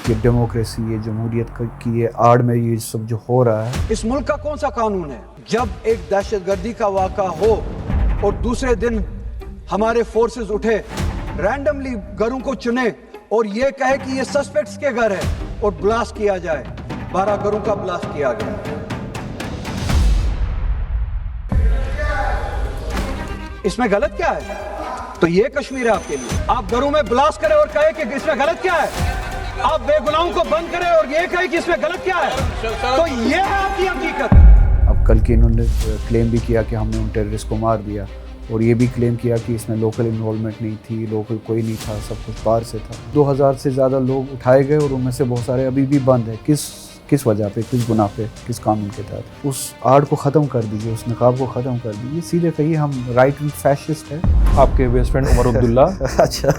ये डेमोक्रेसी, ये जमहूरियत की ये आड़ में ये सब जो हो रहा है। इस मुल्क का कौन सा कानून है जब एक दहशतगर्दी का वाक़ा हो और दूसरे दिन हमारे फोर्सेस उठे, रैंडमली घरों को चुने और ये कहे कि ये सस्पेक्ट्स के घर है और ब्लास्ट किया जाए। 12 घरों का ब्लास्ट किया गया। इसमें गलत क्या है? तो ये कश्मीर है आपके लिए। आप घरों में ब्लास्ट करें और कहे कि इसमें गलत क्या है? आप बेगुनाहों को बंद करें और ये कहे कि इसमें गलत क्या है? तो ये है आपकी हकीकत। अब कल के इन्होंने क्लेम भी किया कि हमने उन टेररिस्ट को मार दिया, और ये भी क्लेम किया कि इसमें लोकल इन्वॉल्वमेंट नहीं थी, लोकल कोई नहीं था, सब कुछ बाहर से था। 2000 से ज़्यादा लोग उठाए गए और उनमें से बहुत सारे अभी भी बंद है। किस वजह पे, किस गुनाह पे, किस कानून के तहत? उस आड़ को ख़त्म कर दीजिए, उस नकाब को ख़त्म कर दीजिए। सीधे कहिए हम राइट विंग फैशिस्ट है। आपके बेस्ट फ्रेंड उमर अब्दुल्ला अच्छा,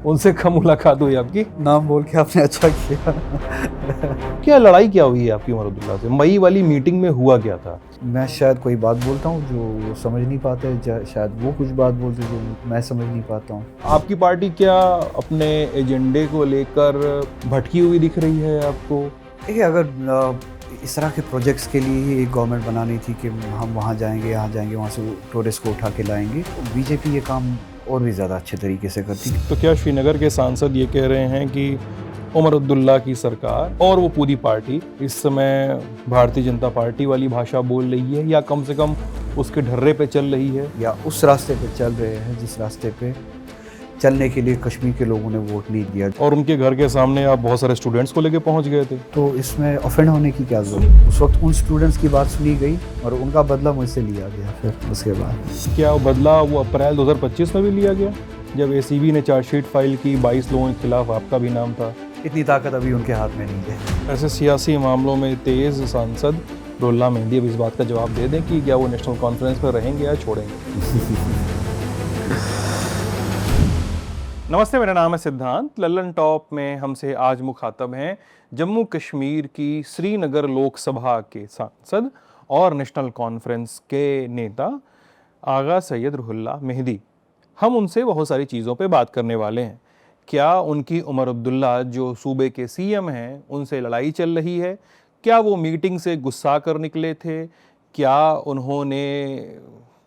उनसे कब मुलाकात हुई आपकी? नाम बोल के आपने अच्छा किया। क्या लड़ाई क्या हुई है आपकी उमर अब्दुल्ला से? मई वाली मीटिंग में हुआ क्या था? मैं शायद कोई बात बोलता हूँ जो वो समझ नहीं पाते, शायद वो कुछ बात बोलते जो मैं समझ नहीं पाता हूँ। आपकी पार्टी क्या अपने एजेंडे को लेकर भटकी हुई दिख रही है आपको? देखिए, अगर इस तरह के प्रोजेक्ट्स के लिए ही एक गवर्नमेंट बनानी थी कि हम वहाँ जाएंगे, यहाँ जाएंगे, वहाँ से टूरिस्ट को उठा के लाएंगे, तो बीजेपी ये काम और भी ज़्यादा अच्छे तरीके से करती। तो क्या श्रीनगर के सांसद ये कह रहे हैं कि उमर अब्दुल्ला की सरकार और वो पूरी पार्टी इस समय भारतीय जनता पार्टी वाली भाषा बोल रही है, या कम से कम उसके ढर्रे पे चल रही है, या उस रास्ते पे चल रहे हैं जिस रास्ते पे चलने के लिए कश्मीर के लोगों ने वोट नहीं दिया? और उनके घर के सामने आप बहुत सारे स्टूडेंट्स को लेके पहुंच गए थे। तो इसमें ऑफेंड होने की क्या जरूरत? उस वक्त उन स्टूडेंट्स की बात सुनी गई और उनका बदला मुझसे लिया गया। फिर उसके बाद क्या बदला वो अप्रैल 2025 में भी लिया गया, जब एसीबी ने चार्जशीट फाइल की, 22 लोगों के खिलाफ आपका भी नाम था? इतनी ताकत अभी उनके हाथ में नहीं है। ऐसे सियासी मामलों में तेज सांसद रुहुल्लाह मेहदी अब इस बात का जवाब दे दें कि क्या वो नेशनल कॉन्फ्रेंस पर रहेंगे या छोड़ेंगे? नमस्ते, मेरा नाम है सिद्धांत। लल्लन टॉप में हमसे आज मुखातब हैं जम्मू कश्मीर की श्रीनगर लोकसभा के सांसद और नेशनल कॉन्फ्रेंस के नेता आगा सैयद रुहुल्लाह मेहदी। हम उनसे बहुत सारी चीज़ों पे बात करने वाले हैं। क्या उनकी उमर अब्दुल्ला जो सूबे के सीएम हैं उनसे लड़ाई चल रही है? क्या वो मीटिंग से गुस्सा कर निकले थे? क्या उन्होंने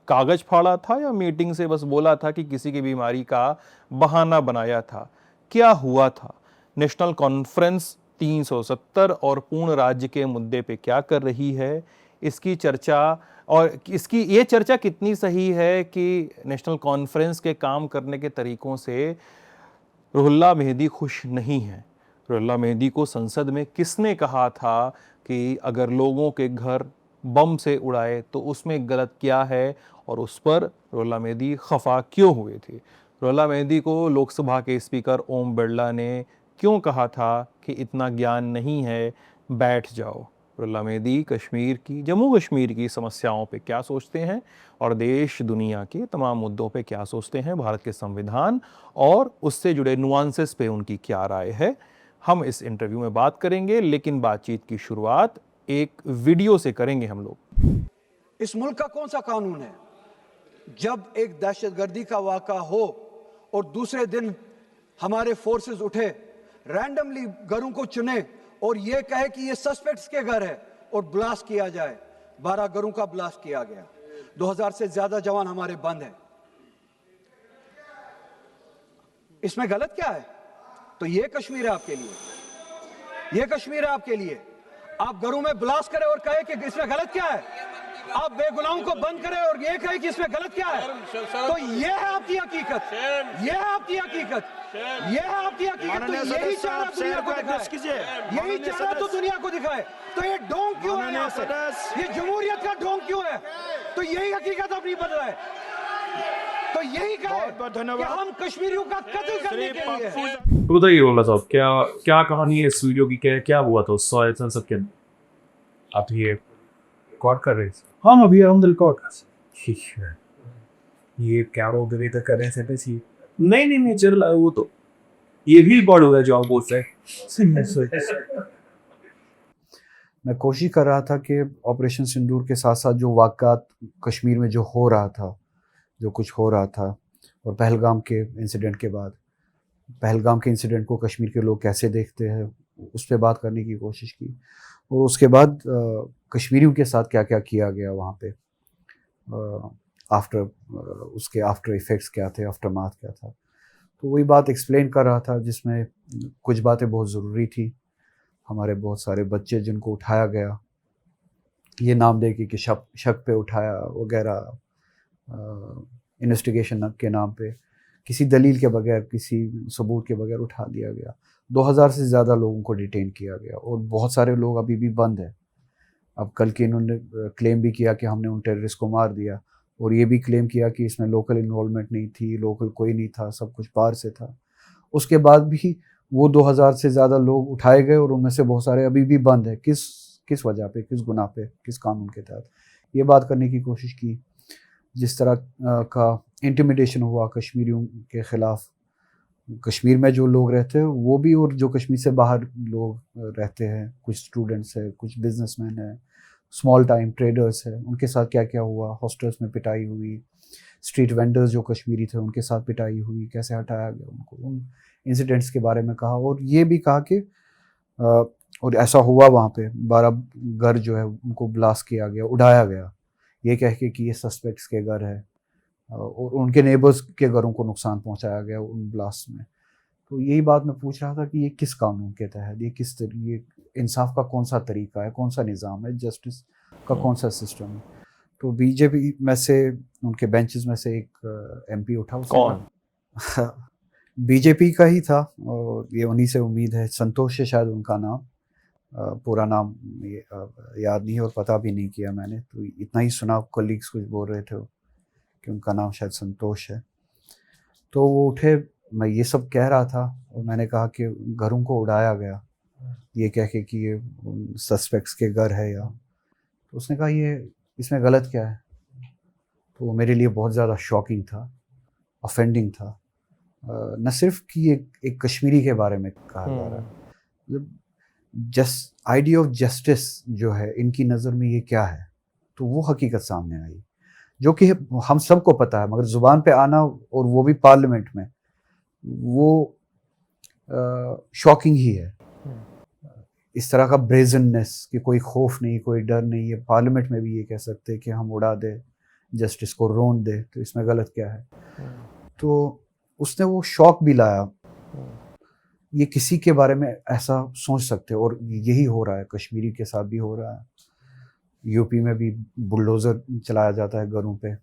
कागज फाड़ा था, या मीटिंग से बस बोला था कि किसी की बीमारी का बहाना बनाया था? क्या हुआ था? नेशनल कॉन्फ्रेंस 370 और पूर्ण राज्य के मुद्दे पे क्या कर रही है? इसकी चर्चा, और इसकी ये चर्चा कितनी सही है कि नेशनल कॉन्फ्रेंस के काम करने के तरीकों से रुहुल्लाह मेहदी खुश नहीं है? रुहुल्लाह मेहदी को संसद में किसने कहा था कि अगर लोगों के घर बम से उड़ाए तो उसमें गलत क्या है, और उस पर रुहुल्लाह मेहदी खफा क्यों हुए थे? रुहुल्लाह मेहदी को लोकसभा के स्पीकर ओम बिरला ने क्यों कहा था कि इतना ज्ञान नहीं है, बैठ जाओ? रुहुल्लाह मेहदी कश्मीर की, जम्मू कश्मीर की समस्याओं पे क्या सोचते हैं, और देश दुनिया के तमाम मुद्दों पे क्या सोचते हैं, भारत के संविधान और उससे जुड़े नुआंसेस पे उनकी क्या राय है, हम इस इंटरव्यू में बात करेंगे। लेकिन बातचीत की शुरुआत एक वीडियो से करेंगे हम लोग। इस मुल्क का कौन सा कानून है जब एक दहशतगर्दी का वाक़ा हो और दूसरे दिन हमारे फोर्सेस उठे, रैंडमली घरों को चुने और ये कहे कि ये सस्पेक्ट्स के घर है और ब्लास्ट किया जाए? 12 घरों का ब्लास्ट किया गया। 2000 से ज्यादा जवान हमारे बंद हैं। इसमें गलत क्या है? तो ये कश्मीर है आपके लिए। ये कश्मीर है आपके लिए। आप घरों में ब्लास्ट करें और कहे कि इसमें गलत क्या है? आप बेगुनाहों को बंद करें और ये कहे कि इसमें गलत क्या है? तो ये है आपकी हकीकत। ये है आपकी हकीकत। ये है आपकी हकीकत। तो यही चाह रहा दुनिया को दिखाए। यही चाह रहा तो दुनिया को दिखाए। तो ये ढोंग क्यों है यहाँ पे? ये जमहूरियत का ढोंग क्यों है? तो यही हकीकत अब नहीं बदला है। तो यही कहे कि हम कश्मीरियों का कत्ल करने के लिए हैं। तो बताइए रोला साहब, क्या क्या कहानी है इस वीडियो की? क्या क्या हुआ था उस संसद के अंदर? आप ये रिकॉर्ड कर रहे थे? हाँ, अभी हम रिकॉर्ड कर सकते। ठीक है। ये क्या रोक रही तो कर रहे थे बस ये? नहीं चल रहा है वो तो। ये भी रिकॉर्ड हो गया जो आप बोल रहे हैं। मैं कोशिश कर रहा था कि ऑपरेशन सिंदूर के साथ साथ जो वाक़ात कश्मीर में जो हो रहा था, जो कुछ हो रहा था, और पहलगाम के इंसिडेंट के बाद पहलगाम के इंसिडेंट को कश्मीर के लोग कैसे देखते हैं उस पर बात करने की कोशिश की, और उसके बाद कश्मीरियों के साथ क्या क्या किया गया वहाँ पे, उसके आफ्टर इफ़ेक्ट्स क्या थे, आफ्टर माथ क्या था। तो वही बात एक्सप्लेन कर रहा था जिसमें कुछ बातें बहुत ज़रूरी थी। हमारे बहुत सारे बच्चे जिनको उठाया गया ये नाम दे कि शक पे उठाया वगैरह, इन्वेस्टिगेशन के नाम पे किसी दलील के बगैर, किसी सबूत के बगैर उठा दिया गया। 2000 से ज़्यादा लोगों को डिटेन किया गया और बहुत सारे लोग अभी भी बंद हैं। अब कल के इन्होंने क्लेम भी किया कि हमने उन टेररिस्ट को मार दिया, और ये भी क्लेम किया कि इसमें लोकल इन्वॉल्वमेंट नहीं थी, लोकल कोई नहीं था, सब कुछ बाहर से था। उसके बाद भी वो 2000 से ज़्यादा लोग उठाए गए और उनमें से बहुत सारे अभी भी बंद है। किस वजह पे, किस गुनाह पे, किस कानून के तहत, ये बात करने की कोशिश की। जिस तरह का इंटिमिडेशन हुआ कश्मीरियों के ख़िलाफ़, कश्मीर में जो लोग रहते हैं वो भी, और जो कश्मीर से बाहर लोग रहते हैं, कुछ स्टूडेंट्स हैं, कुछ बिजनेसमैन हैं, स्मॉल टाइम ट्रेडर्स हैं, उनके साथ क्या क्या हुआ। हॉस्टल्स में पिटाई हुई, स्ट्रीट वेंडर्स जो कश्मीरी थे उनके साथ पिटाई हुई, कैसे हटाया गया उनको, उन इंसिडेंट्स के बारे में कहा। और ये भी कहा कि और ऐसा हुआ वहाँ पे 12 घर जो है उनको ब्लास्ट किया गया, उड़ाया गया, ये कह के कि ये सस्पेक्ट्स के घर है, और उनके नेबर्स के घरों को नुकसान पहुंचाया गया उन ब्लास्ट में। तो यही बात मैं पूछ रहा था कि ये किस कानून के तहत, ये इंसाफ का कौन सा तरीका है, कौन सा निज़ाम है, जस्टिस का कौन सा सिस्टम है। तो बीजेपी में से, उनके बेंचेस में से एक एमपी उठा। कौन? बीजेपी का ही था, और ये उन्हीं से उम्मीद है, संतोष है शायद उनका नाम, पूरा नाम याद नहीं है और पता भी नहीं किया मैंने, तो इतना ही सुना, कलीग्स कुछ बोल रहे थे कि उनका नाम शायद संतोष है। तो वो उठे, मैं ये सब कह रहा था और मैंने कहा कि घरों को उड़ाया गया, ये कह के कि ये सस्पेक्ट्स के घर है या, तो उसने कहा ये इसमें गलत क्या है। तो वो मेरे लिए बहुत ज़्यादा शॉकिंग था, ऑफेंडिंग था। न सिर्फ कि एक कश्मीरी के बारे में कहा जा रहा है, आइडिया ऑफ जस्टिस जो है इनकी नज़र में ये क्या है, तो वो हकीकत सामने आई, जो कि हम सबको पता है, मगर ज़ुबान पे आना, और वो भी पार्लियामेंट में, वो शॉकिंग ही है। इस तरह का ब्रेजननेस कि कोई खौफ नहीं, कोई डर नहीं है, पार्लियामेंट में भी ये कह सकते हैं कि हम उड़ा दे जस्टिस को, रोन दे, तो इसमें गलत क्या है। तो उसने वो शौक भी लाया, ये किसी के बारे में ऐसा सोच सकते, और यही हो रहा है, कश्मीरी के साथ भी हो रहा है। यूपी में भी बुलडोज़र चलाया जाता है घरों पे,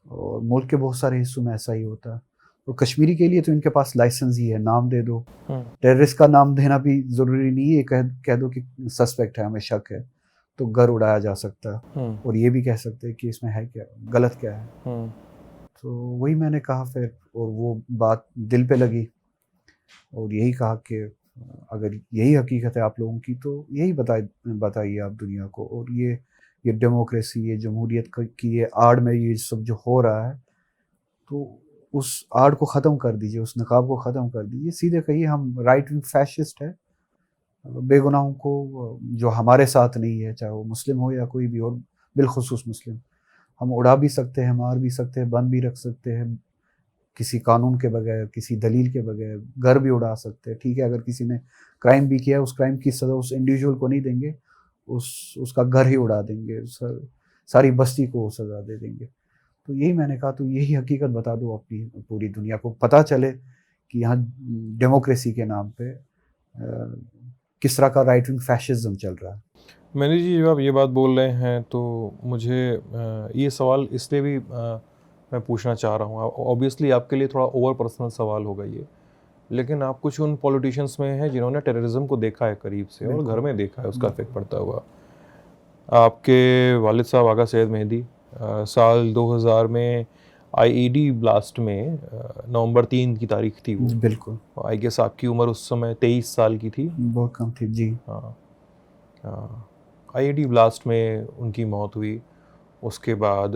और मुल्क के बहुत सारे हिस्सों में ऐसा ही होता है। और कश्मीरी के लिए तो इनके पास लाइसेंस ही है, नाम दे दो, टेररिस्ट का नाम देना भी ज़रूरी नहीं है, कह दो कि सस्पेक्ट है, हमें शक है, तो घर उड़ाया जा सकता है। और ये भी कह सकते हैं कि इसमें है क्या, गलत क्या है। तो वही मैंने कहा फिर, और वो बात दिल पे लगी, और यही कहा कि अगर यही हकीकत है आप लोगों की, तो यही बताइए आप दुनिया को। और ये डेमोक्रेसी, ये जमहूरियत की ये आड़ में ये सब जो हो रहा है, तो उस आड़ को ख़त्म कर दीजिए, उस नकाब को ख़त्म कर दीजिए। सीधे कहिए हम राइट विंग फैशिस्ट है, बेगुनाहों को जो हमारे साथ नहीं है, चाहे वो मुस्लिम हो या कोई भी, और बिलखुसूस मुस्लिम, हम उड़ा भी सकते हैं, मार भी सकते हैं, बंद भी रख सकते हैं, किसी कानून के बगैर, किसी दलील के बगैर, घर भी उड़ा सकते हैं। ठीक है, अगर किसी ने क्राइम भी किया, उस क्राइम की सज़ा उस इंडिविजुअल को नहीं देंगे, उसका घर ही उड़ा देंगे, सारी बस्ती को सज़ा दे देंगे। तो यही मैंने कहा, तो यही हकीकत बता दो अपनी पूरी दुनिया को, पता चले कि यहाँ डेमोक्रेसी के नाम पे किस तरह का राइट विंग फैशिज्म चल रहा है। मैंने जी, जब आप ये बात बोल रहे हैं तो मुझे ये सवाल इसलिए भी मैं पूछना चाह रहा हूँ, ऑब्वियसली आपके लिए थोड़ा ओवर पर्सनल सवाल होगा ये, लेकिन आप कुछ उन पॉलिटिशियंस में हैं जिन्होंने टेररिज्म को देखा है करीब से और घर में देखा है उसका इफेक्ट पड़ता हुआ। आपके वालिद साहब आगा सैयद मेहदी साल 2000 में आईईडी ब्लास्ट में नवंबर 3 की तारीख थी वो, बिल्कुल। आई गेस आपकी उम्र उस समय 23 साल की थी। बहुत कम थी जी। हाँ, आईईडी ब्लास्ट में उनकी मौत हुई। उसके बाद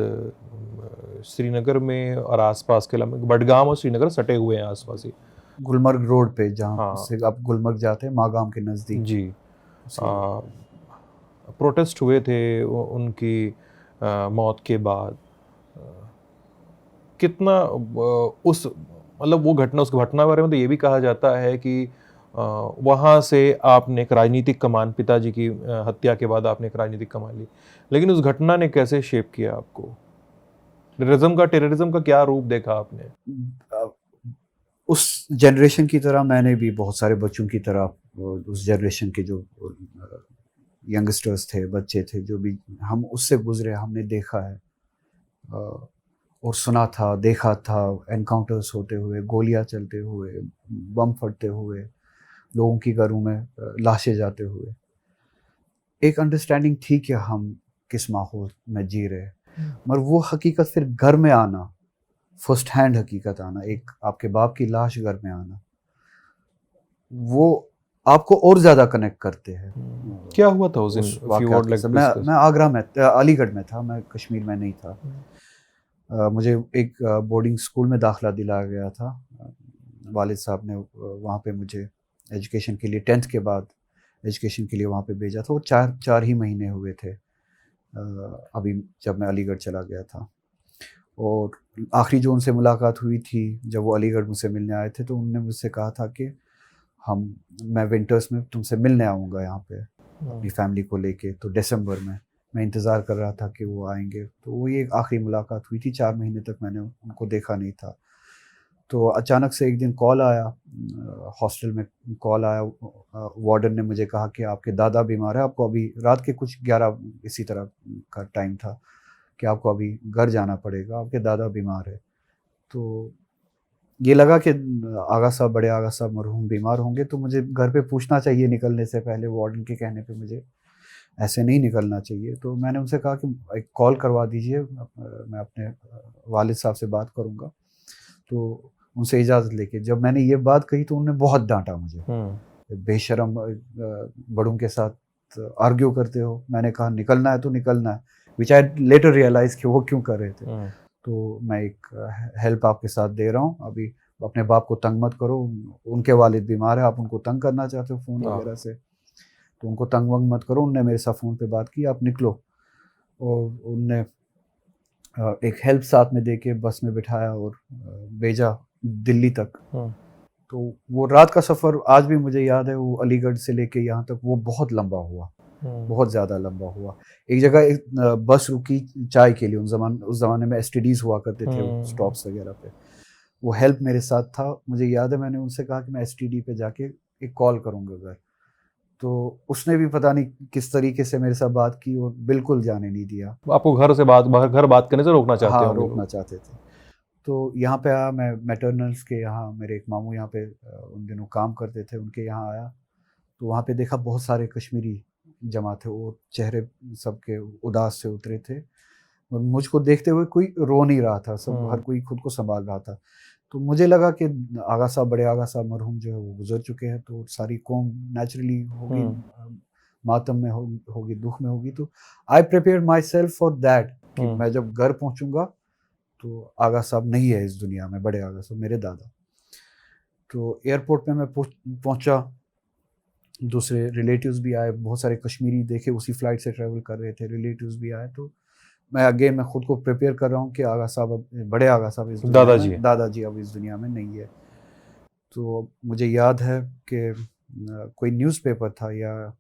श्रीनगर में और आसपास के इलाके, बडगाम और श्रीनगर सटे हुए हैं आसपास ही, गुलमर्ग रोड पे, जहाँ हाँ, से आप गुलमर्ग जाते हैं, मागाम के नज़दीक जी, प्रोटेस्ट हुए थे उनकी मौत के बाद। कितना मतलब वो घटना, उस घटना के बारे में तो ये भी कहा जाता है कि वहाँ से आपने एक राजनीतिक कमान, पिताजी की हत्या के बाद आपने एक राजनीतिक कमान ली, लेकिन उस घटना ने कैसे शेप किया आपको? टेररिज्म का क्या रूप देखा आपने? उस जनरेशन की तरह मैंने भी बहुत सारे बच्चों की तरह उस जनरेशन के जो यंगस्टर्स थे, बच्चे थे, जो भी हम उससे गुजरे, हमने देखा है और सुना था, देखा था एनकाउंटर्स होते हुए, गोलियां चलते हुए, बम फटते हुए, लोगों की घरों में लाशें जाते हुए। एक अंडरस्टैंडिंग थी कि हम किस माहौल में जी रहे, मगर वो हकीकत फिर घर में आना, फर्स्ट हैंड हकीकत आना, एक आपके बाप की लाश घर में आना, वो आपको और ज़्यादा कनेक्ट करते हैं। क्या हुआ था उस दिन? वाक़यात के साथ। मैं आगरा में, अलीगढ़ में था, मैं कश्मीर में नहीं था। मुझे एक बोर्डिंग स्कूल में दाखिला दिलाया गया था। वालिद साहब ने वहाँ पे मुझे एजुकेशन के लिए 10th के बाद एजुकेशन के लिए वहाँ पे भेजा था, और चार ही महीने हुए थे अभी जब मैं अलीगढ़ चला गया था। और आखिरी जो उनसे मुलाकात हुई थी, जब वो अलीगढ़ मुझसे मिलने आए थे, तो उन्होंने मुझसे कहा था कि मैं विंटर्स में तुमसे मिलने आऊँगा यहाँ पे अपनी फैमिली को लेके। तो दिसंबर में मैं इंतज़ार कर रहा था कि वो आएंगे। तो वो ये आखिरी मुलाकात हुई थी। 4 महीने तक मैंने उनको देखा नहीं था। तो अचानक से एक दिन कॉल आया, हॉस्टल में कॉल आया। वार्डन ने मुझे कहा कि आपके दादा बीमार है, आपको अभी रात के कुछ 11 इसी तरह का टाइम था कि आपको अभी घर जाना पड़ेगा, आपके दादा बीमार है। तो ये लगा कि आगा साहब, बड़े आगा साहब मरहूम बीमार होंगे, तो मुझे घर पे पूछना चाहिए निकलने से पहले। वार्डन के कहने पे मुझे ऐसे नहीं निकलना चाहिए। तो मैंने उनसे कहा कि एक कॉल करवा दीजिए, मैं अपने वालिद साहब से बात करूँगा। तो उनसे इजाज़त लेके जब मैंने ये बात कही, तो उन्होंने बहुत डांटा मुझे, बेशरम बड़ों के साथ आर्ग्यू करते हो। मैंने कहा निकलना है तो निकलना है, विच आई लेटर रियलाइज़ कि वो क्यों कर रहे थे। तो मैं एक हेल्प आपके साथ दे रहा हूँ, अभी अपने बाप को तंग मत करो, उनके वालिद बीमार है, आप उनको तंग करना चाहते हो फ़ोन वगैरह से, तो उनको तंग वंग मत करो। उनने मेरे साथ फ़ोन पे बात की, आप निकलो। और उनने एक हेल्प साथ में दे के बस में बिठाया और भेजा दिल्ली तक। तो वो रात का सफ़र आज भी मुझे याद है, वो अलीगढ़ से लेके यहाँ तक वो बहुत लंबा हुआ, बहुत ज़्यादा लंबा हुआ। एक जगह एक बस रुकी चाय के लिए, उस ज़माने में STDs हुआ करते थे स्टॉप्स वगैरह पे। वो हेल्प मेरे साथ था, मुझे याद है मैंने उनसे कहा कि मैं STD पे जाके एक कॉल करूँगा घर। तो उसने भी पता नहीं किस तरीके से मेरे साथ बात की और बिल्कुल जाने नहीं दिया। आपको घर बात करने से रोकना चाहते हाँ, होंगे लोग। रोकना चाहते थे। तो यहाँ पे आया मैं, मैटरनल्स के यहाँ मेरे एक मामू यहाँ पे उन दिनों काम करते थे, उनके यहाँ आया। तो वहाँ पे देखा बहुत सारे कश्मीरी जमा थे, और चेहरे सबके उदास से उतरे थे। और मुझको देखते हुए कोई रो नहीं रहा था, सब हर कोई खुद को संभाल रहा था। तो मुझे लगा कि आगा साहब, बड़े आगा साहब मरहूम जो है वो गुजर चुके हैं, तो सारी कौम नेचुरली होगी मातम में होगी, दुख में होगी। तो I prepare my self for that कि मैं जब घर पहुँचूँगा तो आगा साहब नहीं है इस दुनिया में, बड़े आगा साहब मेरे दादा। तो एयरपोर्ट पे मैं पहुँचा, दूसरे रिलेटिव्स भी आए, बहुत सारे कश्मीरी देखे, उसी फ्लाइट से ट्रैवल कर रहे थे, रिलेटिव्स भी आए। तो मैं खुद को प्रिपेयर कर रहा हूँ कि आगा साहब, बड़े आगा साहब इस दादाजी अब इस दुनिया में नहीं है। तो मुझे याद है कि कोई न्यूज़पेपर था, या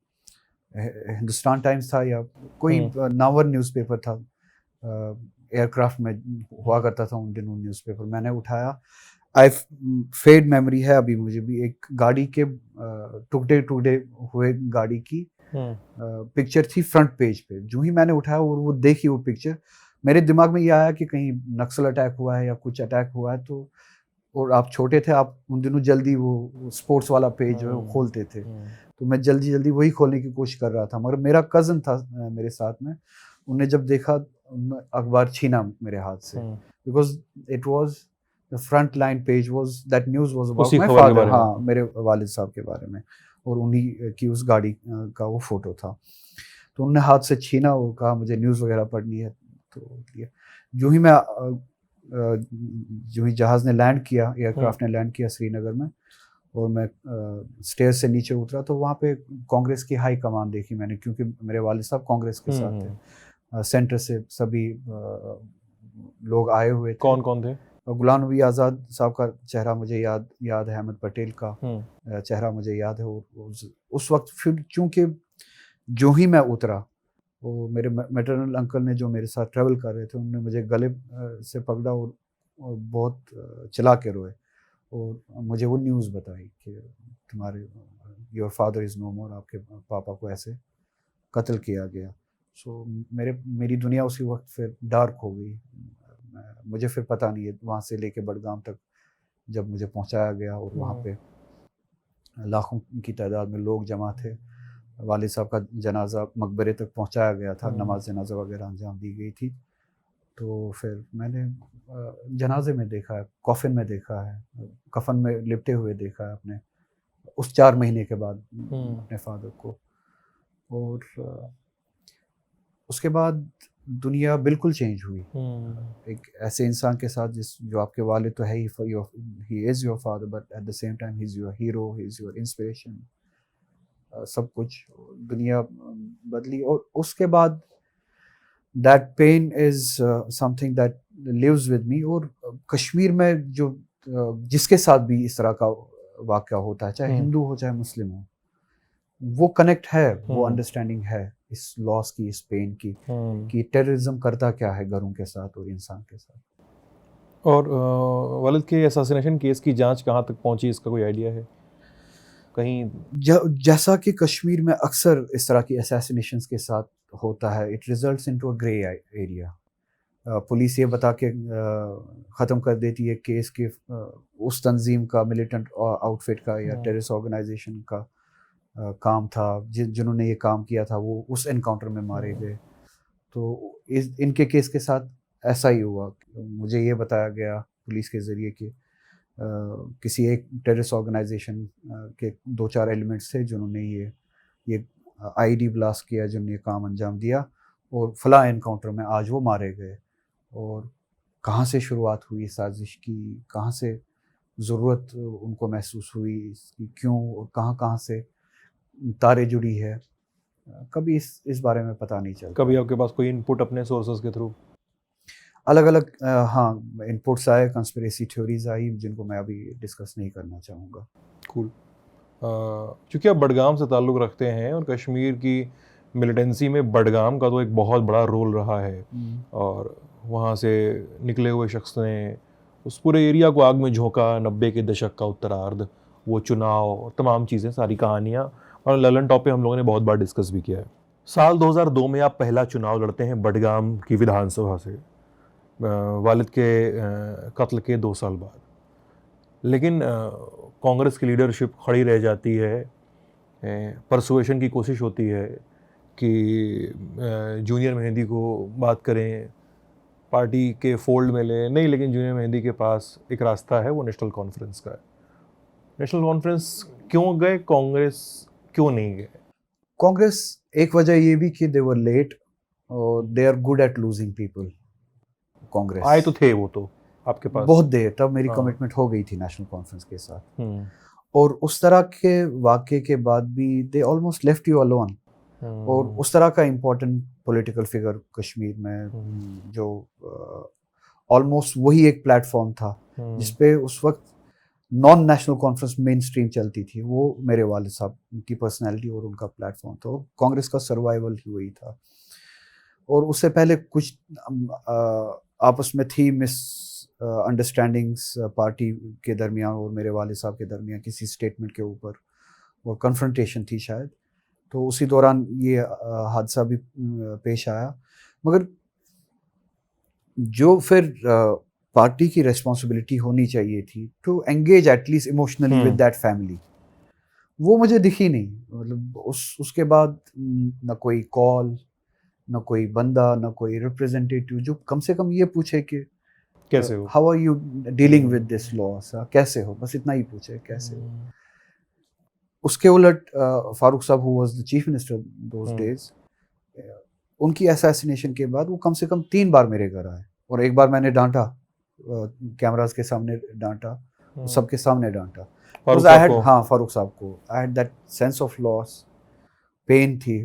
हिंदुस्तान टाइम्स था, या कोई नावर न्यूज़पेपर था, एयरक्राफ्ट में हुआ करता था उन दिनों न्यूज़पेपर। मैंने उठाया, फेड मेमोरी है अभी मुझे भी, एक गाड़ी के टुकड़े टुकड़े हुए गाड़ी की पिक्चर थी फ्रंट पेज पे। जो ही मैंने उठाया और वो देखी वो पिक्चर, मेरे दिमाग में ये आया कि कहीं नक्सल अटैक हुआ है या कुछ अटैक हुआ है। तो और आप छोटे थे, आप उन दिनों जल्दी वो स्पोर्ट्स वाला पेज जो है वो खोलते थे। तो मैं जल्दी वही खोलने की कोशिश कर रहा था, मगर मेरा कज़न था मेरे साथ में, उन्हें जब देखा अखबार छीना मेरे हाथ से, because it was the front line page was that news was about my father. हाँ, मेरे वालिद साहब के बारे में, और उन्हीं की उस गाड़ी का वो फोटो था। तो उन्होंने हाथ से छीना और कहा मुझे न्यूज़ वगैरह पढ़नी है। तो जो ही जहाज़ ने लैंड किया, एयरक्राफ्ट ने लैंड किया श्रीनगर में, और मैं स्टेयर्स से नीचे उतरा, तो वहाँ पे कांग्रेस की हाई कमान देखी मैंने, क्योंकि मेरे वालिद साहब कांग्रेस के साथ थे। सेंटर से सभी लोग आए हुए थे। कौन कौन थे? गुलाम नबी आज़ाद साहब का चेहरा मुझे याद है, अहमद पटेल का चेहरा मुझे याद है। और उस वक्त फिर चूँकि जो ही मैं उतरा, वो मेरे मैटरनल अंकल ने जो मेरे साथ ट्रैवल कर रहे थे, उन्होंने मुझे गले से पकड़ा और बहुत चिल्ला के रोए और मुझे वो न्यूज़ बताई कि तुम्हारे योर फादर इज़ नो मोर, आपके पापा को ऐसे कत्ल किया गया। सो मेरी दुनिया उसी वक्त फिर डार्क हो गई। मुझे फिर पता नहीं है, वहाँ से लेके बडगाम तक जब मुझे पहुँचाया गया और वहाँ पे लाखों की तादाद में लोग जमा थे, वालिद साहब का जनाजा मकबरे तक पहुँचाया गया था, नमाज जनाजा वगैरह अंजाम दी गई थी। तो फिर मैंने जनाजे में देखा है, कॉफिन में देखा है, कफन में लिपटे हुए देखा है अपने उस 4 महीने के बाद अपने फादर को। और उसके बाद दुनिया बिल्कुल चेंज हुई एक ऐसे इंसान के साथ जो आपके वालिद तो है he is your father, but at the same time he is your hero, he is your inspiration. सब कुछ दुनिया बदली। और उसके बाद that pain is something that lives with me. और कश्मीर में जो जिसके साथ भी इस तरह का वाक़या होता है, चाहे हिंदू हो चाहे मुस्लिम हो, वो कनेक्ट है, वो अंडरस्टैंडिंग है इस लॉस की, इस पेन की, कि टेररिज्म करता क्या है घरों के साथ और इंसान के साथ। और वालिद के असैसिनेशन केस की जांच कहाँ तक पहुंची, इसका कोई आइडिया है कहीं? जैसा कि कश्मीर में अक्सर इस तरह की असैसिनेशंस के साथ होता है, it results into a grey area. Police ये बता के ख़त्म कर देती है केस के उस तंजीम का, मिलिटेंट आउटफिट का या टेररिस्ट ऑर्गेनाइजेशन का काम था, जिन्होंने ये काम किया था वो उस एनकाउंटर में मारे गए। तो इनके केस के साथ ऐसा ही हुआ। मुझे ये बताया गया पुलिस के ज़रिए कि किसी एक टेररिस्ट ऑर्गेनाइजेशन के 2-4 एलिमेंट्स थे जिन्होंने ये आईडी ब्लास्ट किया, जिन्होंने ये काम अंजाम दिया और फला एनकाउंटर में आज वो मारे गए। और कहाँ से शुरुआत हुई साजिश की, कहाँ से ज़रूरत उनको महसूस हुई इसकी, क्यों और कहाँ से तारे जुड़ी है, कभी इस बारे में पता नहीं चलता। कभी आपके पास कोई इनपुट अपने सोर्सेज के थ्रू? अलग अलग हाँ इनपुट्स आए, कंस्पिरेसी थ्योरीज आई, जिनको मैं अभी डिस्कस नहीं करना चाहूँगा। कूल। चूँकि आप बडगाम से ताल्लुक़ रखते हैं और कश्मीर की मिलिटेंसी में बडगाम का तो एक बहुत बड़ा रोल रहा है, और वहाँ से निकले हुए शख्स ने उस पूरे एरिया को आग में झोंका। 90 के दशक का उत्तरार्ध, वो चुनाव और तमाम चीज़ें, सारी कहानियाँ, और ललन टॉप पे हम लोगों ने बहुत बार डिस्कस भी किया है। साल 2002 में आप पहला चुनाव लड़ते हैं बडगाम की विधानसभा से, वालिद के कत्ल के 2 साल बाद। लेकिन कांग्रेस की लीडरशिप खड़ी रह जाती है, परसुएशन की कोशिश होती है कि जूनियर मेहंदी को बात करें, पार्टी के फोल्ड में लें, नहीं, लेकिन जूनियर मेहंदी के पास एक रास्ता है, वो नेशनल कॉन्फ्रेंस का है। नेशनल कॉन्फ्रेंस क्यों गए, कांग्रेस क्यों नहीं गए? कांग्रेस एक वजह ये भी कि दे वर लेट और they are good at losing people. Congress आए तो थे वो तो आपके पास बहुत देर, तब मेरी कमिटमेंट हो गई थी नेशनल कॉन्फ्रेंस के साथ। और उस तरह के वाक़े के बाद भी they almost left you alone. और उस तरह का इम्पोर्टेंट पॉलिटिकल फिगर कश्मीर में जो ऑलमोस्ट वही एक प्लेटफॉर्म था जिसपे उस वक्त non national conference main stream चलती थी, वो मेरे वालिद साहब की पर्सनैलिटी और उनका प्लेटफॉर्म था। और कांग्रेस का सर्वाइवल ही वही था। और उससे पहले कुछ आपस में थी मिस अंडरस्टैंडिंग्स पार्टी के दरमियान और मेरे वालिद साहब के दरमियान किसी स्टेटमेंट के ऊपर, और कन्फ्रंटेशन थी शायद। तो उसी दौरान ये हादसा भी पेश आया। मगर जो फिर पार्टी की रिस्पॉन्सिबिलिटी होनी चाहिए थी to engage at least emotionally with that family, वो मुझे दिखी नहीं। मतलब उसके बाद न कोई कॉल, न कोई बंदा, न कोई रिप्रेजेंटेटिव जो कम से कम ये पूछे कि कैसे हो, how are you dealing with this loss, कैसे हो, बस इतना ही पूछे कैसे हो। उसके उलट फारूक साहब who was the chief minister those days, उनकी असैसिनेशन के बाद वो कम से कम 3 बार मेरे घर आए। और एक बार मैंने डांटा, कैमरास के सामने डांटा, सबके सामने डांटा। हाँ, फारूक साहब को। I had that sense of loss, pain थी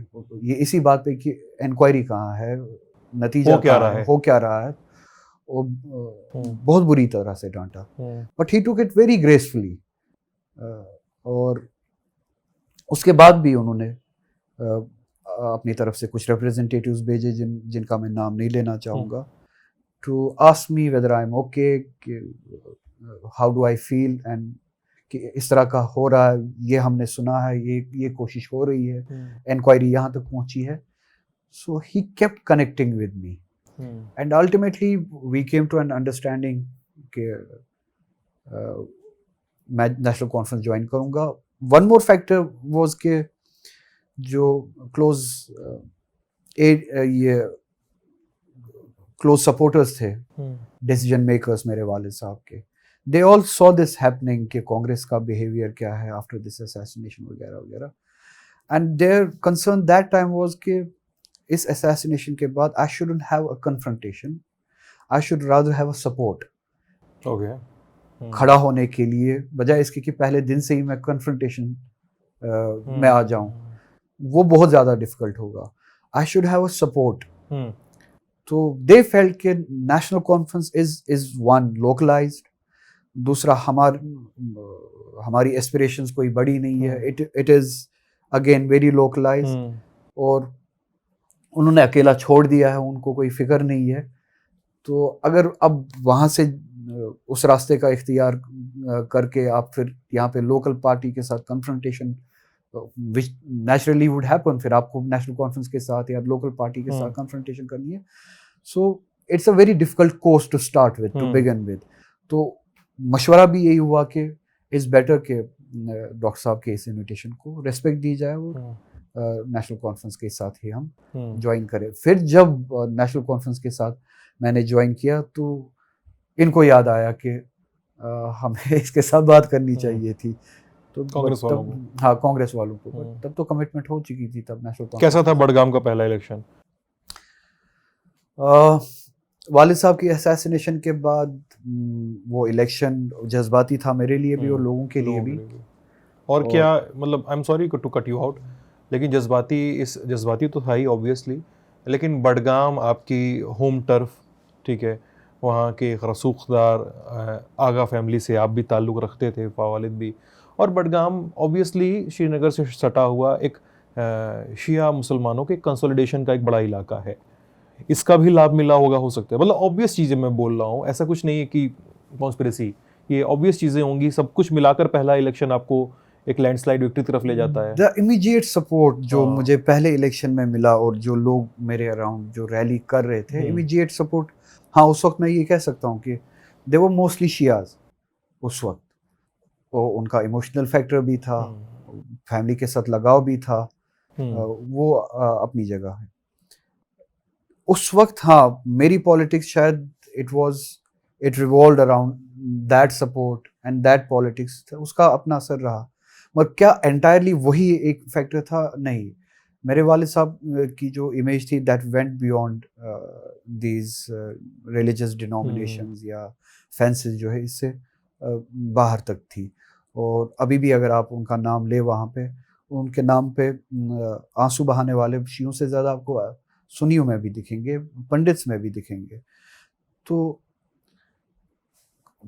ये इसी बात पे कि इंक्वायरी कहाँ है, नतीजा हो क्या रहा है। हो क्या रहा है। वो बहुत बुरी तरह से डांटा, but he took it very gracefully. और उसके बाद भी उन्होंने अपनी तरफ से कुछ रिप्रेजेंटेटिव्स भेजे जिनका मैं नाम नहीं लेना चाहूँगा, to ask me whether I am okay, how do I feel, and कि इस तरह का हो रहा है, ये हमने सुना है, ये कोशिश हो रही है, इंक्वायरी यहाँ तक पहुँची है। So he kept connecting with me and ultimately we came to an understanding कि मैं नेशनल कॉन्फ्रेंस ज्वाइन करूँगा। वन मोर फैक्टर वाज के जो क्लोज ये क्लोज सपोर्टर्स थे, डिसीजन मेकर्स मेरे वालिद साहब के, they all saw this happening कि कांग्रेस का behavior क्या है after this assassination वगैरह वगैरह, and their concern that time was कि इस assassination के बाद I shouldn't have a confrontation, I should rather have a support. Okay. खड़ा होने के लिए, बजाय इसके कि पहले दिन से ही मैं confrontation में आ जाऊं, वो बहुत ज़्यादा difficult होगा. I should have a support. तो they felt कि national conference is one localized, दूसरा हमारी एस्पिरेशंस कोई बड़ी नहीं है, it is again very localised, और उन्होंने अकेला छोड़ दिया है, उनको कोई फिक्र नहीं है। तो अगर अब वहाँ से उस रास्ते का इख्तियार करके आप फिर यहाँ पे लोकल पार्टी के साथ confrontation which naturally would happen, फिर आपको नेशनल कॉन्फ्रेंस के साथ या लोकल पार्टी के साथ कन्फ्रंटेशन करनी है, so it's a very difficult course to start with, to begin with. तो मशवरा भी यही हुआ कि इज़ बेटर के डॉक्टर साहब के इस इन्विटेशन को रिस्पेक्ट दी जाए और नेशनल कॉन्फ्रेंस के साथ ही हम ज्वाइन करें। फिर जब नेशनल कॉन्फ्रेंस के साथ मैंने ज्वाइन किया तो इनको याद आया कि हमें इसके साथ बात करनी चाहिए थी, तो कांग्रेस वालों को, हाँ कांग्रेस वालों को, तब तो कमिटमेंट हो चुकी थी तब नेशनल कॉन्फ्रेंस। कैसा था बडगाम का पहला इलेक्शन? वालिद साहब की असैसिनेशन के बाद वो इलेक्शन जज्बाती था मेरे लिए भी और लोगों के लिए भी। और क्या मतलब, I am sorry to cut you out, लेकिन जज्बाती तो था ही ऑब्वियसली, लेकिन बडगाम आपकी होम टर्फ, ठीक है, वहाँ के एक रसूखदार आगा फैमिली से आप भी ताल्लुक़ रखते थे, वालिद भी, और बडगाम ऑब्वियसली श्रीनगर से सटा हुआ एक शिया मुसलमानों के कंसोलिडेशन का एक बड़ा इलाका है, इसका भी लाभ मिला होगा, हो सकता है, मतलब ऑब्वियस चीज़ें मैं बोल रहा हूँ, ऐसा कुछ नहीं है कि कॉन्स्पिरेसी, ये ऑब्वियस चीज़ें होंगी, सब कुछ मिलाकर पहला इलेक्शन आपको एक लैंडस्लाइड विक्ट्री तरफ ले जाता है। द इमीडिएट सपोर्ट जो मुझे पहले इलेक्शन में मिला और जो लोग मेरे अराउंड जो रैली कर रहे थे, इमीडिएट सपोर्ट, हाँ उस वक्त मैं ये कह सकता हूँ कि दे वर मोस्टली शियाज उस वक्त, और उनका इमोशनल फैक्टर भी था, फैमिली के साथ लगाव भी था, वो अपनी जगह है उस वक्त। हाँ मेरी पॉलिटिक्स शायद it revolved around that support and that politics, उसका अपना असर रहा, मगर क्या एंटायरली वही एक फैक्टर था? नहीं, मेरे वालिद साहब की जो इमेज थी that went beyond these religious denominations या फेंसेस जो है, इससे बाहर तक थी। और अभी भी अगर आप उनका नाम ले वहाँ पे, उनके नाम पे आंसू बहाने वाले शियों से ज़्यादा आपको सुन्नियों में भी दिखेंगे, पंडित्स में भी दिखेंगे। तो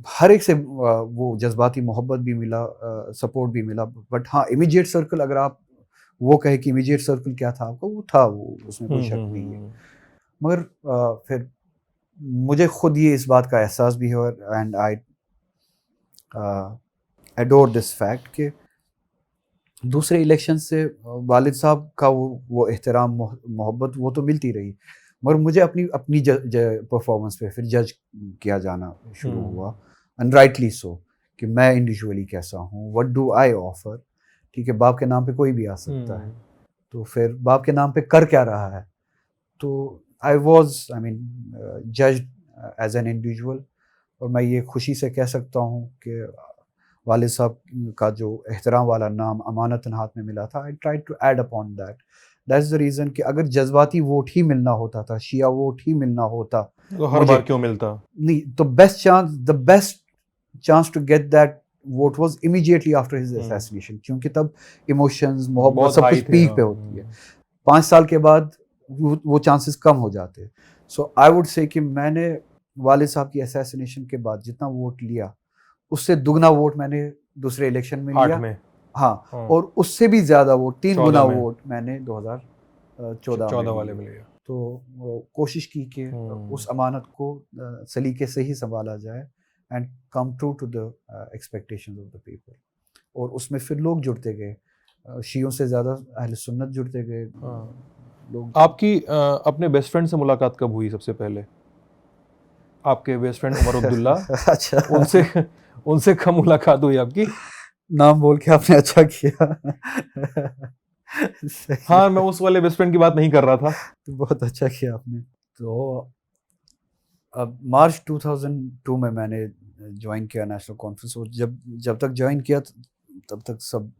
हर एक से वो जज्बाती मोहब्बत भी मिला, सपोर्ट भी मिला, बट हाँ इमीडिएट सर्कल, अगर आप वो कहे कि इमीडिएट सर्कल क्या था आपका, वो था, वो उसमें कोई शक नहीं है। मगर फिर मुझे खुद ये इस बात का एहसास भी है, and I adore this fact कि दूसरे इलेक्शन से वालिद साहब का वो एहतराम मोहब्बत वो तो मिलती रही, मगर मुझे अपनी परफॉर्मेंस पे फिर जज किया जाना शुरू हुआ, एंड राइटली सो, कि मैं इंडिविजुअली कैसा हूँ, व्हाट डू आई ऑफर। ठीक है, बाप के नाम पे कोई भी आ सकता है, तो फिर बाप के नाम पे कर क्या रहा है। तो I mean judged as an individual, और मैं ये खुशी से कह सकता हूँ कि वालिद साहब का जो एहतराम वाला नाम अमानतन हाथ में मिला था, I try to add upon that. That's the reason कि अगर जज्बाती वोट ही मिलना होता था, शिया वोट ही मिलना होता, तो हर बार क्यों मिलता? नहीं, तो the best chance to get that vote was immediately after his assassination, क्योंकि तब इमोशंस, मोहब्बत सब कुछ पीक पे होती है। 5 साल के बाद वो चांसेस कम हो जाते। सो आई वुड से कि मैंने वालिद साहब की असैसिनेशन के बाद जितना वोट लिया उससे दुगना वोट मैंने दूसरे इलेक्शन में 8 लिया। में हाँ, हाँ। और उससे भी ज़्यादा वोट 3 गुना 14 में। वोट मैंने 2014 14 में वाले लिए। में लिया। तो कोशिश की कि उस अमानत को सलीके से ही संभाला जाए and come true to the expectations of the people. और उसमें फिर लोग जुड़ते गए, शियों से ज़्यादा अहले सुन्नत जुड़ते गए लोग। आपकी अपने बेस्ट फ्रेंड से मुलाकात कब हुई सबसे पहले? आपके बेस्ट फ्रेंड उमर अब्दुल्ला, अच्छा, उनसे कब मुलाकात हुई आपकी? नाम बोल के आपने अच्छा किया। सही हाँ, है। मैं उस वाले बेस्ट फ्रेंड की बात नहीं कर रहा था। तो बहुत अच्छा किया आपने। तो अब मार्च 2002 में मैंने ज्वाइन किया नेशनल कॉन्फ्रेंस। और जब तक ज्वाइन किया तब तक सब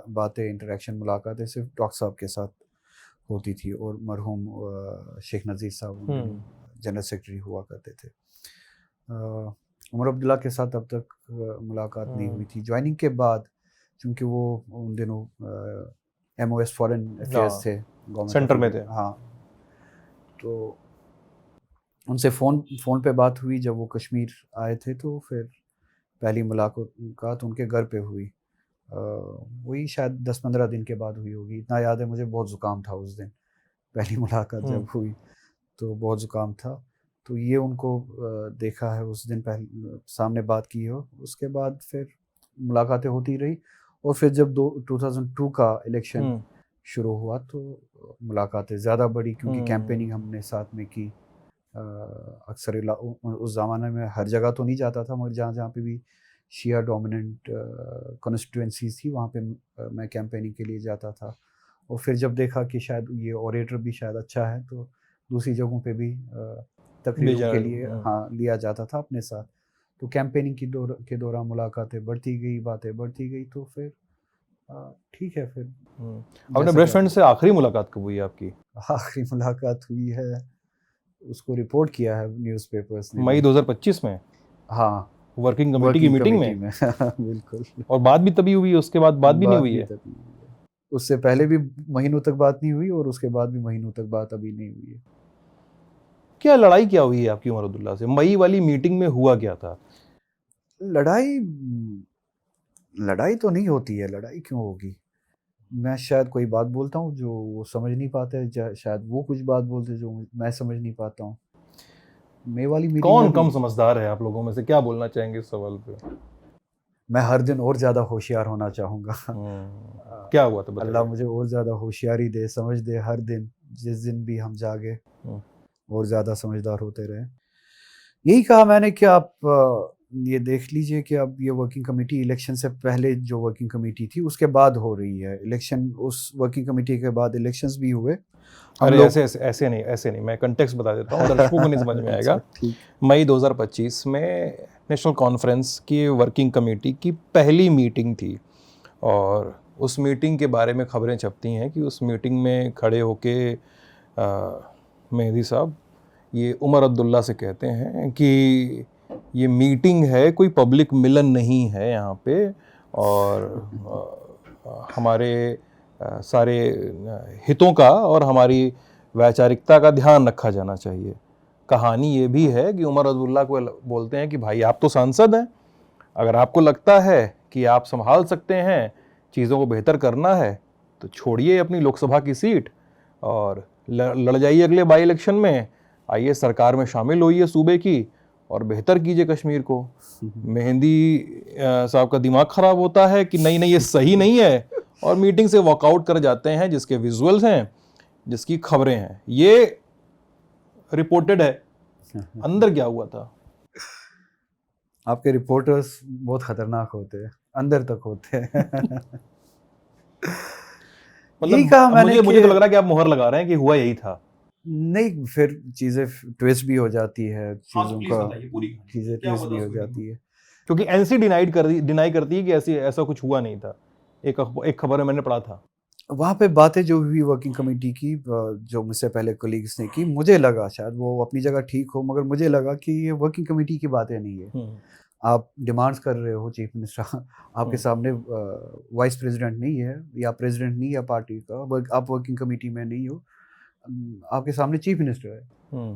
बातें, इंटरेक्शन, मुलाकातें सिर्फ डॉक्टर साहब के साथ होती थी और मरहूम शेख नज़ीर साहब जनरल सेक्रेटरी हुआ करते थे। उमर अब्दुल्ला के साथ अब तक मुलाकात नहीं हुई थी। ज्वाइनिंग के बाद, क्योंकि वो उन दिनों MOS फॉरेन अफेयर्स थे, गवर्नमेंट सेंटर में थे। हाँ, तो उनसे फ़ोन पे बात हुई जब वो कश्मीर आए थे। तो फिर पहली मुलाकात उनके घर पे हुई। वही शायद 10-15 दिन के बाद हुई होगी, इतना याद है मुझे। बहुत ज़ुकाम था उस दिन, पहली मुलाकात जब हुई तो बहुत ज़ुकाम था। तो ये उनको देखा है उस दिन, पहले सामने बात की हो। उसके बाद फिर मुलाकातें होती रही। और फिर जब 2002 का इलेक्शन शुरू हुआ तो मुलाकातें ज़्यादा बढ़ी, क्योंकि कैंपेनिंग हमने साथ में की। अक्सर उस ज़माने में हर जगह तो नहीं जाता था, मगर जहाँ जहाँ पे भी शिया डोमिनेंट कॉन्स्टिट्यूंसीज थी वहाँ पे मैं कैंपेनिंग के लिए जाता था। और फिर जब देखा कि शायद ये ऑरेटर भी शायद अच्छा है, तो दूसरी जगहों पे भी तकरीरों के लिए लिया जाता था अपने साथ। तो कैंपेनिंग के दौरान मुलाकातें बढ़ती गई, बातें बढ़ती गई। तो फिर ठीक है। फिर अपने बेस्ट फ्रेंड से आखिरी मुलाकात कब हुई आपकी? आखिरी मुलाकात हुई है, उसको रिपोर्ट किया है न्यूज़पेपर्स ने। मई 2025 में? हाँ, वर्किंग कमेटी की मीटिंग में। बिल्कुल। और बात भी तभी हुई, उसके बाद बात भी नहीं हुई है? उससे पहले भी महीनों तक बात नहीं हुई और उसके बाद भी महीनों तक बात अभी नहीं हुई है। क्या लड़ाई क्या हुई है आपकी उमर अब्दुल्ला से? मई वाली मीटिंग में हुआ क्या था? लड़ाई तो नहीं होती है, लड़ाई क्यों होगी? मैं शायद कोई बात बोलता हूँ जो वो समझ नहीं पाते, शायद वो कुछ बात बोलते जो मैं समझ नहीं पाता हूँ। मई वाली मीटिंग कौन कम समझदार है आप लोगों में से? क्या बोलना चाहेंगे इस सवाल पे? मैं हर दिन और ज़्यादा होशियार होना चाहूँगा। क्या हुआ था? अल्लाह मुझे और ज़्यादा होशियारी दे, समझ दे। हर दिन, जिस दिन भी हम जागे, और ज़्यादा समझदार होते रहे। यही कहा मैंने कि आप ये देख लीजिए कि अब ये वर्किंग कमेटी इलेक्शन से पहले जो वर्किंग कमेटी थी उसके बाद हो रही है इलेक्शन। उस वर्किंग कमेटी के बाद इलेक्शंस भी हुए। अरे ऐसे नहीं, मैं कंटेक्स्ट बता देता हूँ, दर्शकों को नहीं समझ में आएगा। मई 2025 में नेशनल कॉन्फ्रेंस की वर्किंग कमेटी की पहली मीटिंग थी और उस मीटिंग के बारे में खबरें छपती हैं कि उस मीटिंग में खड़े होके मेहदी साहब ये उमर अब्दुल्ला से कहते हैं कि ये मीटिंग है, कोई पब्लिक मिलन नहीं है यहाँ पे, और हमारे सारे हितों का और हमारी वैचारिकता का ध्यान रखा जाना चाहिए। कहानी ये भी है कि उमर अब्दुल्ला को बोलते हैं कि भाई आप तो सांसद हैं, अगर आपको लगता है कि आप संभाल सकते हैं, चीज़ों को बेहतर करना है, तो छोड़िए अपनी लोकसभा की सीट और लड़ जाइए अगले बाई इलेक्शन में, आइए सरकार में शामिल होइए सूबे की और बेहतर कीजिए कश्मीर को। मेहंदी साहब का दिमाग खराब होता है कि नहीं ये सही नहीं है, और मीटिंग से वॉकआउट कर जाते हैं, जिसके विजुअल्स हैं, जिसकी खबरें हैं, ये रिपोर्टेड है। अंदर क्या हुआ था? आपके रिपोर्टर्स बहुत खतरनाक होते हैं, अंदर तक होते हैं। मतलब मुझे तो लग रहा है कि आप मोहर लगा रहे हैं कि हुआ यही था। नहीं, फिर चीज़ें ट्विस्ट भी हो जाती है, चीज़ों का चीज़ें ट्विस्ट भी हो जाती है, क्योंकि एनसी डिनाई करती है कि ऐसा कुछ हुआ नहीं था। एक खबर में मैंने पढ़ा था वहाँ पे बातें जो हुई वर्किंग कमेटी की, जो मुझसे पहले कोलीग्स ने की, मुझे लगा शायद वो अपनी जगह ठीक हो, मगर मुझे लगा कि ये वर्किंग कमेटी की बातें नहीं है। आप डिमांड्स कर रहे हो चीफ मिनिस्टर, आपके सामने वाइस प्रेसिडेंट नहीं है या प्रेसिडेंट नहीं है पार्टी का, आप वर्किंग कमेटी में नहीं हो, आपके सामने चीफ मिनिस्टर है,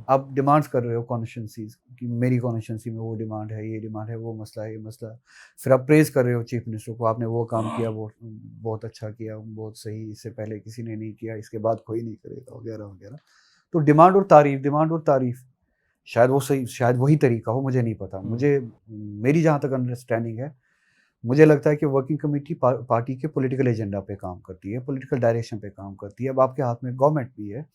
आप डिमांड्स कर रहे हो कॉन्स्टिट्यूंसीज कि मेरी कॉन्स्टिट्यूंसी में वो डिमांड है, ये डिमांड है, वो मसला है, ये मसला है, फिर आप प्रेज कर रहे हो चीफ मिनिस्टर को, आपने वो काम किया, वो बहुत अच्छा किया, बहुत सही, इससे पहले किसी ने नहीं किया, इसके बाद कोई नहीं करेगा, वगैरह वगैरह। तो डिमांड और तारीफ, शायद वो सही, शायद वही तरीका हो, मुझे नहीं पता। मुझे, मेरी जहाँ तक अंडरस्टैंडिंग है, मुझे लगता है कि वर्किंग कमेटी पार्टी के पॉलिटिकल एजेंडा पे काम करती है, पॉलिटिकल डायरेक्शन पे काम करती है। अब आपके हाथ में गवर्नमेंट भी है,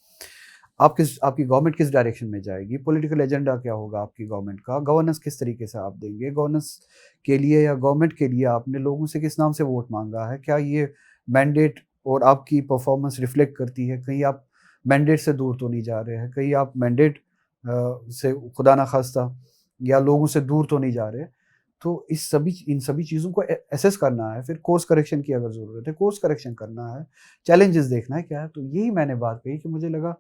आपकी गवर्नमेंट किस डायरेक्शन में जाएगी, पॉलिटिकल एजेंडा क्या होगा आपकी गवर्नमेंट का, गवर्नेंस किस तरीके से आप देंगे, गवर्नेंस के लिए या गवर्नमेंट के लिए आपने लोगों से किस नाम से वोट मांगा है, क्या ये मैंडेट और आपकी परफॉर्मेंस रिफ्लेक्ट करती है, कहीं आप मैंडेट से दूर तो नहीं जा रहे हैं, कहीं आप मैंडेट से खुदा ना खास्ता या लोगों से दूर तो नहीं जा रहे। तो इन सभी चीज़ों को एसेस करना है, फिर कोर्स करेक्शन की अगर ज़रूरत है कोर्स करेक्शन करना है, चैलेंजेस देखना है क्या है। तो यही मैंने बात कही कि मुझे लगा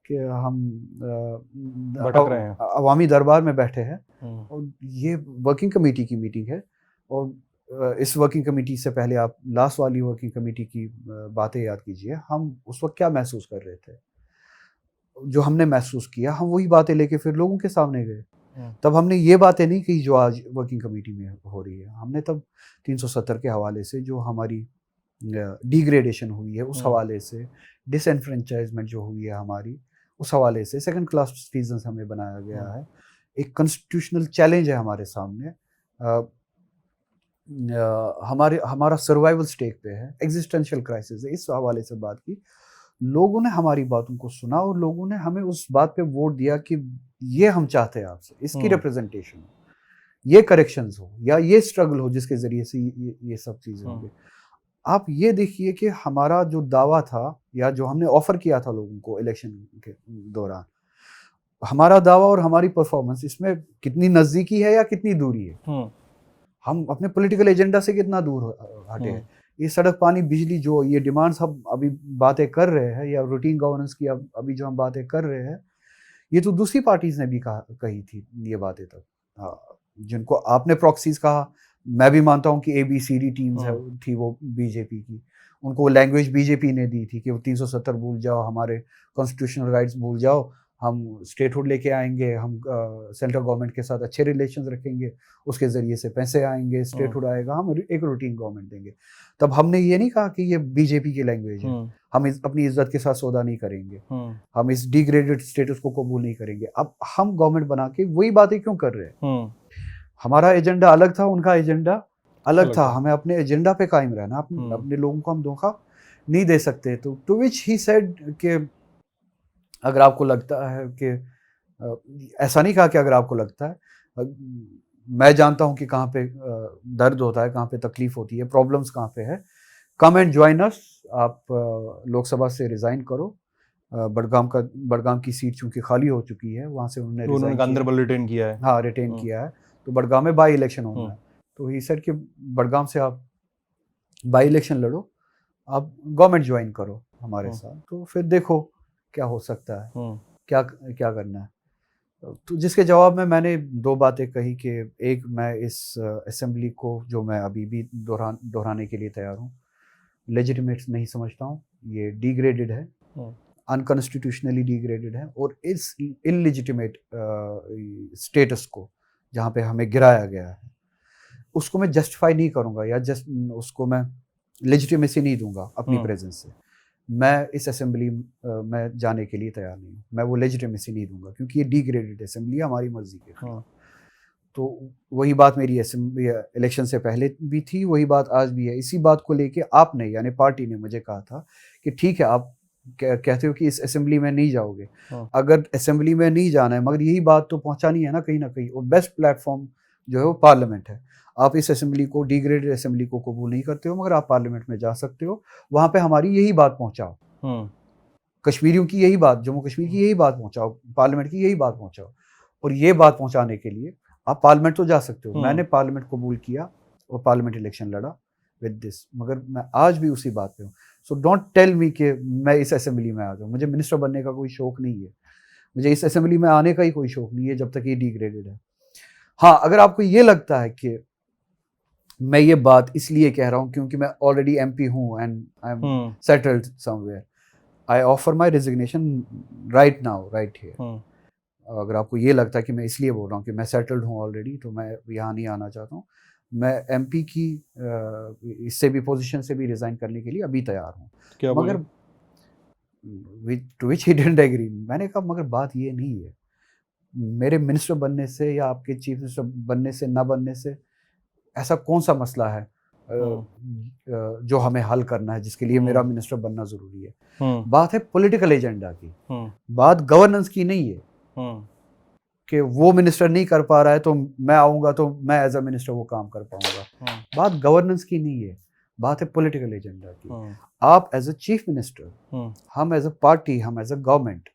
कि हम भटक रहे हैं, अवामी दरबार में बैठे हैं और ये वर्किंग कमेटी की मीटिंग है। और इस वर्किंग कमेटी से पहले आप लास्ट वाली वर्किंग कमेटी की बातें याद कीजिए, हम उस वक्त क्या महसूस कर रहे थे, जो हमने महसूस किया, हम वही बातें लेके फिर लोगों के सामने गए। तब हमने ये बातें नहीं की जो आज वर्किंग कमेटी में हो रही है, हमने तब 370 के हवाले से जो हमारी डिग्रेडेशन हुई है उस हवाले से, डिसएनफ्रेंचाइजमेंट जो हुई है हमारी उस हवाले से, सेकंड क्लास सिटीजन हमें बनाया गया है, एक कॉन्स्टिट्यूशनल चैलेंज है हमारे सामने, हमारा सर्वाइवल स्टेक पे है, एग्जिस्टेंशियल क्राइसिस है, इस हवाले से बात की। लोगों ने हमारी बातों को सुना और लोगों ने हमें उस बात पे वोट दिया कि ये हम चाहते हैं आपसे, इसकी रिप्रेजेंटेशन हो, ये करेक्शंस हो या ये स्ट्रगल हो जिसके जरिए से ये सब चीजें होंगी। आप ये देखिए कि हमारा जो दावा था या जो हमने ऑफर किया था लोगों को इलेक्शन के दौरान, हमारा दावा और हमारी परफॉर्मेंस, इसमें कितनी नजदीकी है या कितनी दूरी है, हम अपने पॉलिटिकल एजेंडा से कितना दूर हटे हैं। ये सड़क, पानी, बिजली, जो ये डिमांड्स हम अभी बातें कर रहे हैं या रूटीन गवर्नेंस की अभी जो हम बातें कर रहे हैं, ये तो दूसरी पार्टीज ने भी कही थी ये बातें तब, जिनको आपने प्रॉक्सीज कहा। मैं भी मानता हूँ कि ABCD टीम्स थी वो बीजेपी की, उनको लैंग्वेज बीजेपी ने दी थी कि वो 370 भूल जाओ, हमारे कॉन्स्टिट्यूशनल राइट्स भूल जाओ, हम स्टेटहुड लेके आएंगे, हम सेंट्रल गवर्नमेंट के साथ अच्छे रिलेशंस रखेंगे, उसके ज़रिए से पैसे आएंगे, स्टेटहुड आएगा, हम एक रूटीन गवर्नमेंट देंगे। तब हमने ये नहीं कहा कि ये बीजेपी की लैंग्वेज है, हम अपनी इज्जत के साथ सौदा नहीं करेंगे, हम इस डिग्रेडेड स्टेटस को कबूल नहीं करेंगे। अब हम गवर्नमेंट बना के वही बातें क्यों कर रहे हैं? हमारा एजेंडा अलग था, उनका एजेंडा अलग था, हमें अपने एजेंडा पे कायम रहना, अपने लोगों को हम धोखा नहीं दे सकते। तो टू विच ही सेड कि अगर आपको लगता है कि, ऐसा नहीं कहा कि अगर आपको लगता है, मैं जानता हूं कि कहाँ पे दर्द होता है, कहाँ पे तकलीफ होती है, प्रॉब्लम्स कहाँ पे है, कम एंड ज्वाइन अस। आप लोकसभा से रिजाइन करो, बडगाम की सीट चूंकि खाली हो चुकी है, वहाँ से उन्होंने गांधरबल रिटेन किया है, हाँ रिटेन किया है, तो बडगाम में बाई इलेक्शन होना है। तो ही सेड कि बडगाम से आप बाई इलेक्शन लड़ो, आप गवर्नमेंट ज्वाइन करो हमारे साथ, तो फिर देखो क्या हो सकता है, क्या करना है। तो जिसके जवाब में मैंने दो बातें कही कि एक, मैं इस असेंबली को, जो मैं अभी भी दोहराने के लिए तैयार हूँ, लेजिटिमेट नहीं समझता हूँ, ये डिग्रेडेड है, अनकॉन्स्टिट्यूशनली डिग्रेडेड है, और इस इनलेजिटिमेट स्टेटस को जहाँ पे हमें गिराया गया है, उसको मैं जस्टिफाई नहीं करूँगा या उसको मैं लेजिटिमेसी नहीं दूंगा अपनी प्रेजेंस से। मैं इस असेंबली में जाने के लिए तैयार नहीं हूँ, मैं वो लेजिटिमेसी नहीं दूंगा, क्योंकि ये डिग्रेडेड असेंबली हमारी मर्जी के खिलाफ। तो वही बात मेरी असेंबली इलेक्शन से पहले भी थी, वही बात आज भी है। इसी बात को लेके आपने, यानी पार्टी ने मुझे कहा था कि ठीक है, आप कहते हो कि इस असेंबली में नहीं जाओगे, अगर असेंबली में नहीं जाना है, मगर यही बात तो पहुंचानी है ना कहीं, और बेस्ट प्लेटफॉर्म जो है वो पार्लियामेंट है। आप इस असेंबली को, डिग्रेडेड असेंबली को कबूल नहीं करते हो, मगर आप पार्लियामेंट में जा सकते हो, वहां पे हमारी यही बात पहुंचाओ, कश्मीरियों की यही बात, जम्मू कश्मीर की यही बात पहुंचाओ, पार्लियामेंट की यही बात पहुंचाओ। और ये बात पहुंचाने के लिए आप पार्लियामेंट तो जा सकते हो। मैंने पार्लियामेंट कबूल किया और पार्लियामेंट इलेक्शन लड़ा विद दिस, मगर मैं आज भी उसी बात पे हूँ। सो डोंट टेल मी कि मैं इस असेंबली में आ जाऊँ। मुझे मिनिस्टर बनने का कोई शौक नहीं है, मुझे इस असेंबली में आने का ही कोई शौक नहीं है जब तक ये डिग्रेडेड है। हाँ, अगर आपको ये लगता है कि मैं ये बात इसलिए कह रहा हूँ क्योंकि मैं ऑलरेडी MP हूँ and I am settled somewhere, I offer my resignation right now, right here. अगर आपको ये लगता है कि मैं इसलिए बोल रहा हूँ कि मैं सेटल्ड हूँ ऑलरेडी, तो मैं यहाँ नहीं आना चाहता हूँ, मैं एमपी की इससे भी पोजीशन से भी रिज़ाइन करने के लिए अभी तैयार हूँ। क्या मगर to which he didn't agree. मैंने कहा मगर बात ये नहीं है, मेरे मिनिस्टर बनने से या आपके चीफ मिनिस्टर बनने से ना बनने से ऐसा कौन सा मसला है जो हमें हल करना है, जिसके लिए मेरा मिनिस्टर बनना ज़रूरी है। बात है पॉलिटिकल एजेंडा की, बात गवर्नेंस की नहीं है कि वो मिनिस्टर नहीं कर पा रहा है तो मैं आऊँगा तो मैं एज अ मिनिस्टर वो काम कर पाऊँगा। बात गवर्नेंस की नहीं है, बात है पॉलिटिकल एजेंडा की। आप एज अ चीफ मिनिस्टर, हम एज अ पार्टी, हम एज अ गवर्नमेंट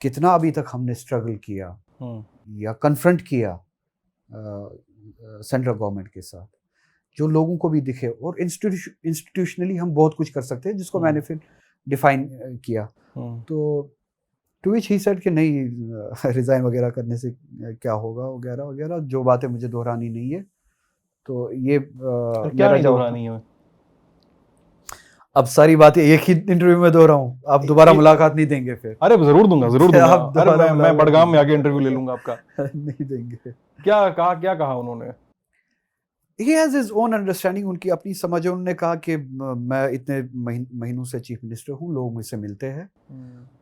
कितना अभी तक हमने स्ट्रगल किया या कन्फ्रंट किया सेंट्रल गवर्नमेंट के साथ, जो लोगों को भी दिखे। और इंस्टीट्यूशनली हम बहुत कुछ कर सकते हैं, जिसको मैंने फिर डिफाइन किया। तो टू विच ही सेड कि नहीं रिज़ाइन वगैरह करने से क्या होगा वगैरह वगैरह, जो बातें मुझे दोहरानी नहीं है। तो ये क्या नहीं दोहरानी है? अब सारी बातें एक ही इंटरव्यू में दोहराऊं, आप दोबारा मुलाकात नहीं देंगे फिर? अरे जरूर दूंगा, जरूर दूंगा। आप अरे मैं बड़गाम में आके इंटरव्यू ले लूंगा आपका। नहीं देंगे। क्या कहा उन्होंने? He has his own understanding, उनकी अपनी समझ है। उन्होंने कहा कि मैं इतने महीनों से चीफ मिनिस्टर हूँ, लोग मुझसे मिलते हैं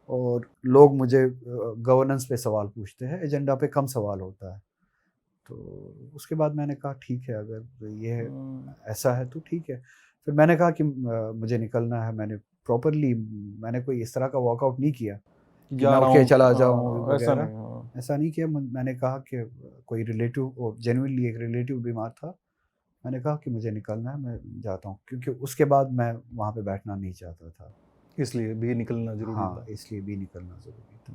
और लोग मुझे गवर्नेंस पे सवाल पूछते हैं, एजेंडा पे कम सवाल होता है। तो उसके बाद मैंने कहा ठीक है, अगर ये ऐसा है तो ठीक है। फिर मैंने कहा कि मुझे निकलना है। मैंने प्रॉपरली, मैंने कोई इस तरह का वॉकआउट नहीं किया कि मैं उठ के चला जाऊँ, ऐसा नहीं किया। मैंने कहा कि कोई रिलेटिव, और जेन्युइनली एक रिलेटिव बीमार था, मैंने कहा कि मुझे निकलना है, मैं जाता हूँ, क्योंकि उसके बाद मैं वहाँ पे बैठना नहीं चाहता था। इसलिए भी निकलना जरूरी था। इसलिए भी निकलना ज़रूरी था।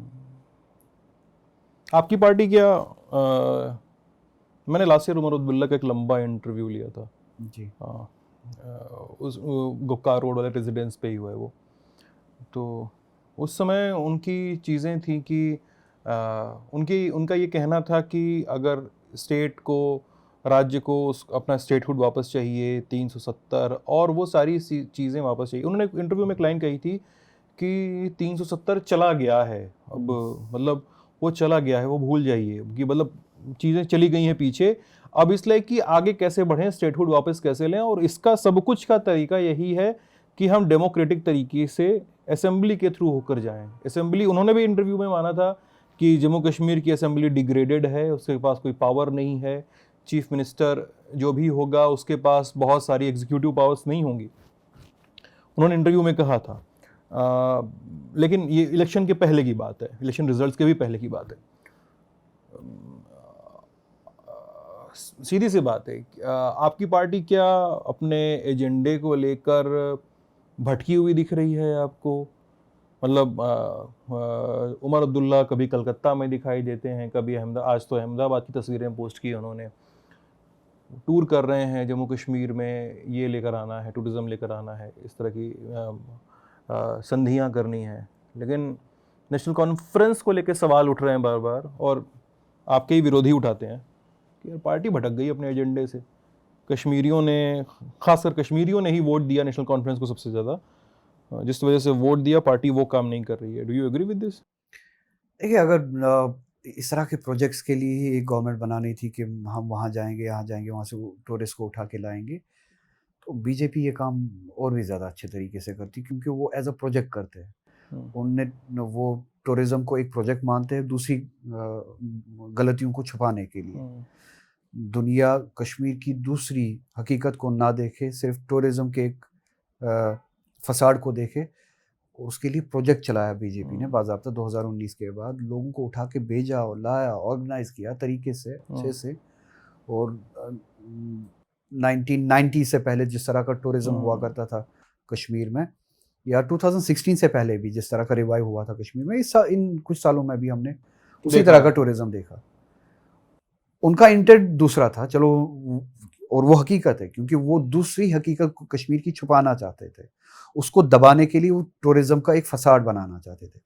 आपकी पार्टी क्या मैंने लास्ट ईयर उमर अब्दुल्ला का एक लंबा इंटरव्यू लिया था जी। उस गुक्कार रोड वाले रेजिडेंस पे ही हुआ है वो। तो उस समय उनकी चीज़ें थी कि उनका ये कहना था कि अगर स्टेट को, राज्य को अपना स्टेटहुड वापस चाहिए, 370 और वो सारी चीज़ें वापस चाहिए। उन्होंने इंटरव्यू में एक लाइन कही थी कि 370 चला गया है, अब मतलब वो चला गया है, वो भूल जाइए कि मतलब चीज़ें चली गई हैं पीछे, अब इसलिए कि आगे कैसे बढ़ें, स्टेटहुड वापस कैसे लें। और इसका सब कुछ का तरीका यही है कि हम डेमोक्रेटिक तरीके से असेंबली के थ्रू होकर जाएं। असेंबली, उन्होंने भी इंटरव्यू में माना था कि जम्मू कश्मीर की असेंबली डिग्रेडेड है, उसके पास कोई पावर नहीं है, चीफ मिनिस्टर जो भी होगा उसके पास बहुत सारी एग्जीक्यूटिव पावर्स नहीं होंगी, उन्होंने इंटरव्यू में कहा था। लेकिन ये इलेक्शन के पहले की बात है, इलेक्शन रिजल्ट्स के भी पहले की बात है। सीधी सी बात है, आपकी पार्टी क्या अपने एजेंडे को लेकर भटकी हुई दिख रही है आपको? मतलब उमर अब्दुल्ला कभी कलकत्ता में दिखाई देते हैं, कभी आज तो अहमदाबाद की तस्वीरें पोस्ट की उन्होंने, टूर कर रहे हैं जम्मू कश्मीर में, ये लेकर आना है, टूरिज़्म लेकर आना है, इस तरह की संधियां करनी है। लेकिन नेशनल कॉन्फ्रेंस को लेकर सवाल उठ रहे हैं बार बार, और आपके ही विरोधी उठाते हैं कि पार्टी भटक गई अपने एजेंडे से। कश्मीरियों ने, खासकर कश्मीरियों ने ही वोट दिया नेशनल कॉन्फ्रेंस को सबसे ज़्यादा, जिस वजह से वोट दिया, पार्टी वो काम नहीं कर रही है। Do you agree with this? देखिए, अगर इस तरह के प्रोजेक्ट्स के लिए ही एक गवर्नमेंट बनानी थी कि हम वहाँ जाएंगे, यहाँ जाएंगे, वहाँ से टूरिस्ट को उठा के लाएंगे, तो बीजेपी ये काम और भी ज़्यादा अच्छे तरीके से करती, क्योंकि वो एज अ प्रोजेक्ट करते हैं। उनने वो टूरिज़्म को एक प्रोजेक्ट मानते हैं, दूसरी गलतियों को छुपाने के लिए। दुनिया कश्मीर की दूसरी हकीकत को ना देखे, सिर्फ टूरिज़्म के एक फसाड को देखे, उसके लिए प्रोजेक्ट चलाया बीजेपी ने बाज़ाब्ता 2019 के बाद। लोगों को उठा के भेजा और लाया, ऑर्गेनाइज किया तरीके से, अच्छे से। और 1990 से पहले जिस तरह का टूरिज़्म हुआ करता था कश्मीर में, या 2016 से पहले भी जिस तरह का रिवाइव हुआ था कश्मीर में, इन कुछ सालों में भी हमने उसी तरह का टूरिज़्म देखा। उनका इंटेंट दूसरा था, चलो, और वो हकीकत है, क्योंकि वो दूसरी हकीकत को कश्मीर की छुपाना चाहते थे, उसको दबाने के लिए वो टूरिज़्म का एक फसाड बनाना चाहते थे।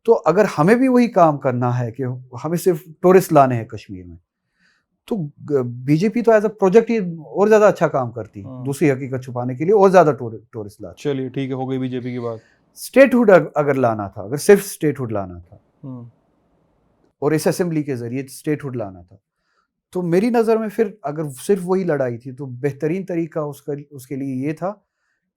तो अगर हमें भी वही काम करना है कि हमें सिर्फ टूरिस्ट लाने हैं कश्मीर में, तो बीजेपी तो एज अ प्रोजेक्ट ही और ज़्यादा अच्छा काम करती, दूसरी हकीकत छुपाने के लिए और ज़्यादा टूरिस्ट लाती। चलिए ठीक है, हो गई बीजेपी की बात। स्टेटहुड अगर लाना था, अगर सिर्फ स्टेटहुड लाना था हम्म, और इस असेंबली के जरिए स्टेटहुड लाना था, तो मेरी नज़र में फिर अगर सिर्फ वही लड़ाई थी तो बेहतरीन तरीका उसके लिए ये था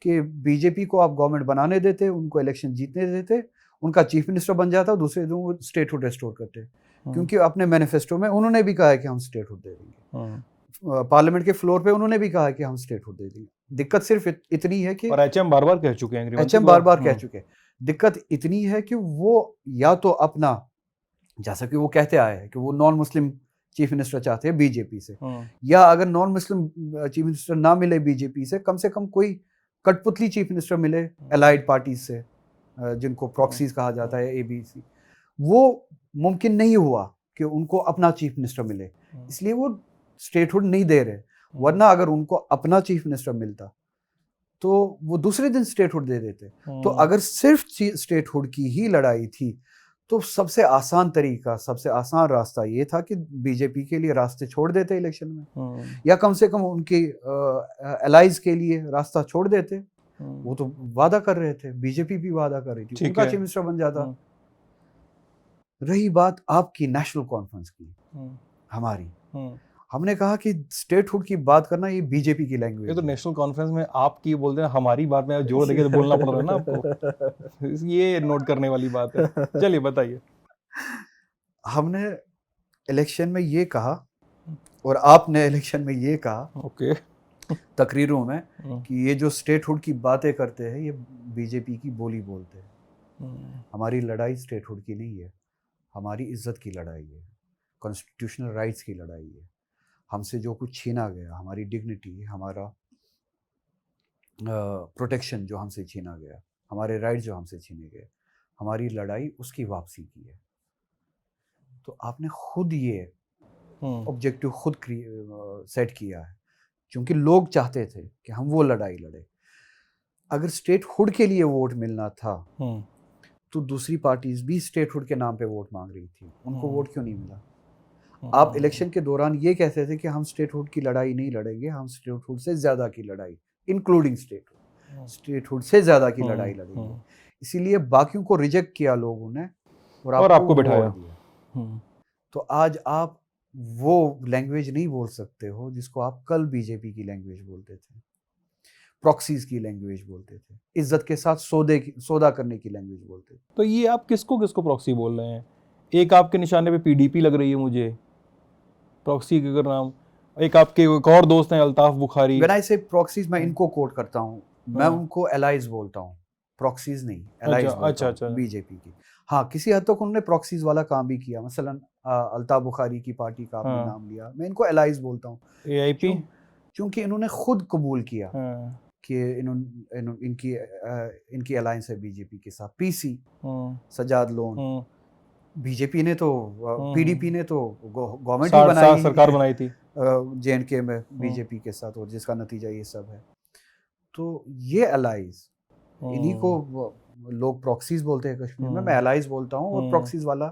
कि बीजेपी को आप गवर्नमेंट बनाने देते, उनको इलेक्शन जीतने देते, उनका चीफ मिनिस्टर बन जाता, दूसरे दिन वो स्टेटहुड रेस्टोर करते, क्योंकि अपने मैनिफेस्टो में उन्होंने भी कहा है कि हम स्टेटहुड दे देंगे, पार्लियामेंट के फ्लोर पे उन्होंने भी कहा है कि हम स्टेटहुड दे देंगे। दिक्कत सिर्फ इतनी है कि और एचएम बार बार कह चुके हैं, गृहमंत्री एचएम बार बार कह चुके हैं, दिक्कत इतनी है कि वो या तो अपना, जैसा कि वो कहते आए हैं कि वो नॉन मुस्लिम चीफ मिनिस्टर चाहते हैं बीजेपी से, या अगर नॉन मुस्लिम चीफ मिनिस्टर ना मिले बीजेपी से कम कोई कठपुतली चीफ मिनिस्टर मिले अलाइड पार्टीज से, जिनको प्रॉक्सीज कहा जाता है, एबीसी, वो मुमकिन नहीं हुआ कि उनको अपना चीफ मिनिस्टर मिले, इसलिए वो स्टेटहुड नहीं दे रहे। वरना अगर उनको अपना चीफ मिनिस्टर मिलता तो वो दूसरे दिन स्टेटहुड दे देते। तो अगर सिर्फ स्टेटहुड की ही लड़ाई थी तो सबसे आसान तरीका, सबसे आसान रास्ता ये था कि बीजेपी के लिए रास्ते छोड़ देते इलेक्शन में, या कम से कम उनके एलाइज के लिए रास्ता छोड़ देते। वो तो वादा कर रहे थे, बीजेपी भी वादा कर रही थी, उनका चीफ मिनिस्टर बन जाता। रही बात आपकी नेशनल कॉन्फ्रेंस की, हमारी, हमने कहा कि स्टेटहुड की बात करना ये बीजेपी की लैंग्वेज। ये तो नेशनल कॉन्फ्रेंस में आपकी बोलते हैं, हमारी बात में जोर देके तो बोलना पड़ रहा है ना आपको। ये नोट करने वाली बात है। चलिए बताइए। हमने इलेक्शन में ये कहा और आपने इलेक्शन में ये कहा, ओके, तकरीरों में, कि ये जो स्टेटहुड की बातें करते हैं ये बीजेपी की बोली बोलते हैं। हमारी लड़ाई स्टेटहुड की नहीं है, हमारी इज्जत की लड़ाई है, कॉन्स्टिट्यूशनल राइट्स की लड़ाई है। हमसे जो कुछ छीना गया, हमारी डिग्निटी, हमारा प्रोटेक्शन जो हमसे छीना गया, हमारे राइट्स जो हमसे छीने गए, हमारी लड़ाई उसकी वापसी की है। तो आपने खुद ये ऑब्जेक्टिव खुद सेट किया है, क्योंकि लोग चाहते थे कि हम वो लड़ाई लड़े। अगर स्टेटहुड के लिए वोट मिलना था तो दूसरी पार्टीज भी स्टेटहुड के नाम पे वोट मांग रही थी, उनको वोट क्यों नहीं मिला? आप इलेक्शन के दौरान ये कहते थे कि हम स्टेटहुड की लड़ाई नहीं लड़ेंगे, हम स्टेटहुड से ज़्यादा की लड़ाई, इंक्लूडिंग स्टेटहुड से ज़्यादा की लड़ाई लड़ेंगे। इसीलिए बाकियों को रिजेक्ट किया लोगों ने और आपको बिठाया। तो आज आप वो लैंग्वेज नहीं बोल सकते हो जिसको आप कल बीजेपी की लैंग्वेज बोलते थे, प्रॉक्सीज की लैंग्वेज बोलते थे, इज्जत के साथ सौदा करने की लैंग्वेज बोलते थे। तो ये आप किसको प्रॉक्सी बोल रहे हैं? एक आपके निशाने पे पीडीपी लग रही है मुझे, प्रॉक्सी के नाम। एक आपके एक और दोस्त हैं अल्ताफ बुखारी। व्हेन आई से प्रॉक्सीज, मैं इनको कोट करता हूँ, मैं उनको एलाइज बोलता हूँ, प्रॉक्सीज नहीं, एलाइज बोलता हूँ बीजेपी की। हाँ, किसी हद तक उन्होंने प्रॉक्सीज वाला काम भी किया, मसलन अल्ताफ बुखारी की पार्टी का आपने नाम लिया, मैं इनको एलाइज बोलता हूँ, एआईपी, क्योंकि इन्होंने खुद कबूल किया कि इनकी अलायंस है बीजेपी के साथ। पीसी, सजाद लोन, बीजेपी ने तो, पीडीपी ने तो गवर्नमेंट ही बनाई, सरकार बनाई थी जेएनके में बीजेपी के साथ, और जिसका नतीजा ये सब है। तो ये अलाइज, इन्हीं को लोग प्रॉक्सीज बोलते हैं कश्मीर में, मैं अलाइज बोलता हूँ, और प्रॉक्सीज वाला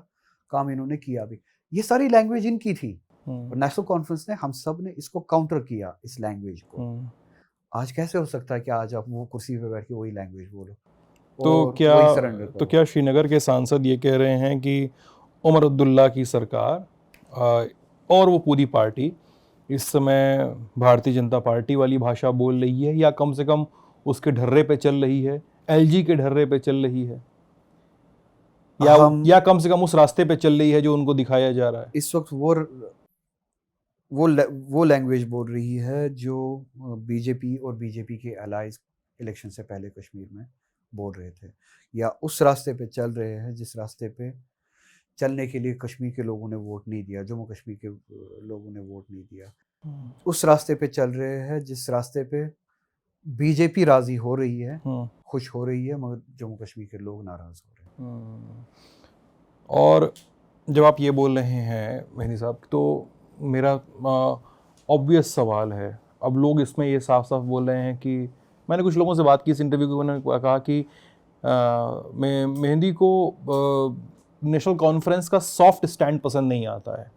काम इन्होंने किया भी। ये सारी लैंग्वेज इनकी थी, और नेशनल कॉन्फ्रेंस ने, हम सब ने इसको काउंटर किया, इस लैंग्वेज को। आज कैसे हो सकता है कि आज आप वो कुर्सी पे बैठ के वही लैंग्वेज बोलो? तो क्या श्रीनगर के सांसद ये कह रहे हैं कि उमर अब्दुल्ला की सरकार और वो पूरी पार्टी इस समय भारतीय जनता पार्टी वाली भाषा बोल रही है, या कम से कम उसके ढर्रे पे चल रही है, एलजी के ढर्रे पे चल रही है, या कम से कम उस रास्ते पे चल रही है जो उनको दिखाया जा रहा है? इस वक्त वो लैंग्वेज बोल रही है जो बीजेपी और बीजेपी के अलाइज इलेक्शन से पहले कश्मीर में बोल रहे थे, या उस रास्ते पे चल रहे हैं जिस रास्ते पे चलने के लिए कश्मीर के लोगों ने वोट नहीं दिया, जम्मू कश्मीर के लोगों ने वोट नहीं दिया। उस रास्ते पे चल रहे हैं जिस रास्ते पे बीजेपी राजी हो रही है, खुश हो रही है, मगर जम्मू कश्मीर के लोग नाराज हो रहे हैं। और जब आप ये बोल रहे हैं मेहंदी साहब, तो मेरा ऑब्वियस सवाल है, अब लोग इसमें ये साफ साफ बोल रहे हैं कि, मैंने कुछ लोगों से बात की इस इंटरव्यू को, उन्होंने कहा कि मेहंदी को नेशनल कॉन्फ्रेंस का सॉफ्ट स्टैंड पसंद नहीं आता है।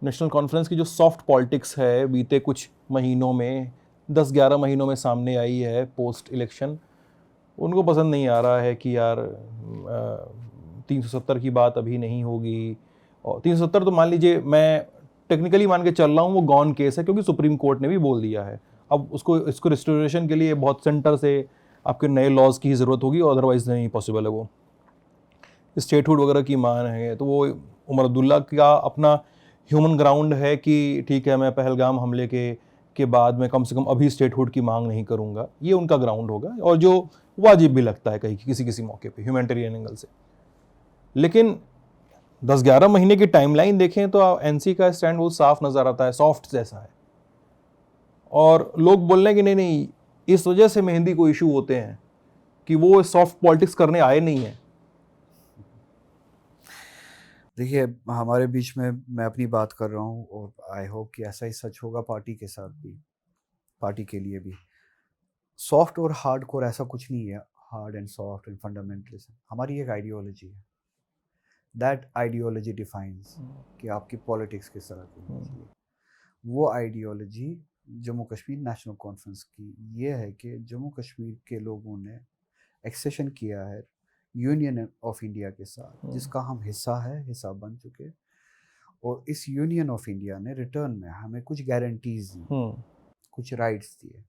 नेशनल कॉन्फ्रेंस की जो सॉफ्ट पॉलिटिक्स है बीते कुछ महीनों में, 10-11 महीनों में सामने आई है पोस्ट इलेक्शन, उनको पसंद नहीं आ रहा है कि यार 370 की बात अभी नहीं होगी। और 370 तो मान लीजिए, मैं टेक्निकली मान के चल रहा हूँ वो गॉन केस है, क्योंकि सुप्रीम कोर्ट ने भी बोल दिया है। अब इसको रिस्टोरेशन के लिए बहुत सेंटर से आपके नए लॉज की ज़रूरत होगी, अदरवाइज नहीं पॉसिबल है। वो स्टेटहुड वगैरह की मान है, तो वो उमर अब्दुल्ला का अपना ह्यूमन ग्राउंड है कि ठीक है, मैं पहलगाम हमले के बाद में कम से कम अभी स्टेटहुड की मांग नहीं करूंगा, ये उनका ग्राउंड होगा, और जो वाजिब भी लगता है कहीं किसी मौके पे ह्यूमैनिटेरियन एंगल से। लेकिन 10-11 महीने की टाइमलाइन देखें तो एनसी का स्टैंड बहुत साफ नजर आता है, सॉफ्ट जैसा है। और लोग बोल रहे हैं कि नहीं नहीं, इस वजह से मेहंदी को इशू होते हैं कि वो सॉफ्ट पॉलिटिक्स करने आए नहीं है। देखिए, हमारे बीच में मैं अपनी बात कर रहा हूँ, और आई होप कि ऐसा ही सच होगा पार्टी के साथ भी, पार्टी के लिए भी। सॉफ्ट और हार्ड कोर ऐसा कुछ नहीं है, hard and soft and fundamentalism हमारी एक आइडियोलॉजी है। दैट आइडियोलॉजी डिफाइंस कि आपकी पॉलिटिक्स किस तरह की होनी चाहिए। वो ideology Jammu Kashmir national conference की ये है कि जम्मू कश्मीर के लोगों ने एक्सेशन किया है यूनियन ऑफ इंडिया के साथ, जिसका हम हिस्सा बन चुके। और इस यूनियन ऑफ इंडिया ने रिटर्न में हमें कुछ गारंटीज दी, कुछ राइट्स दिए।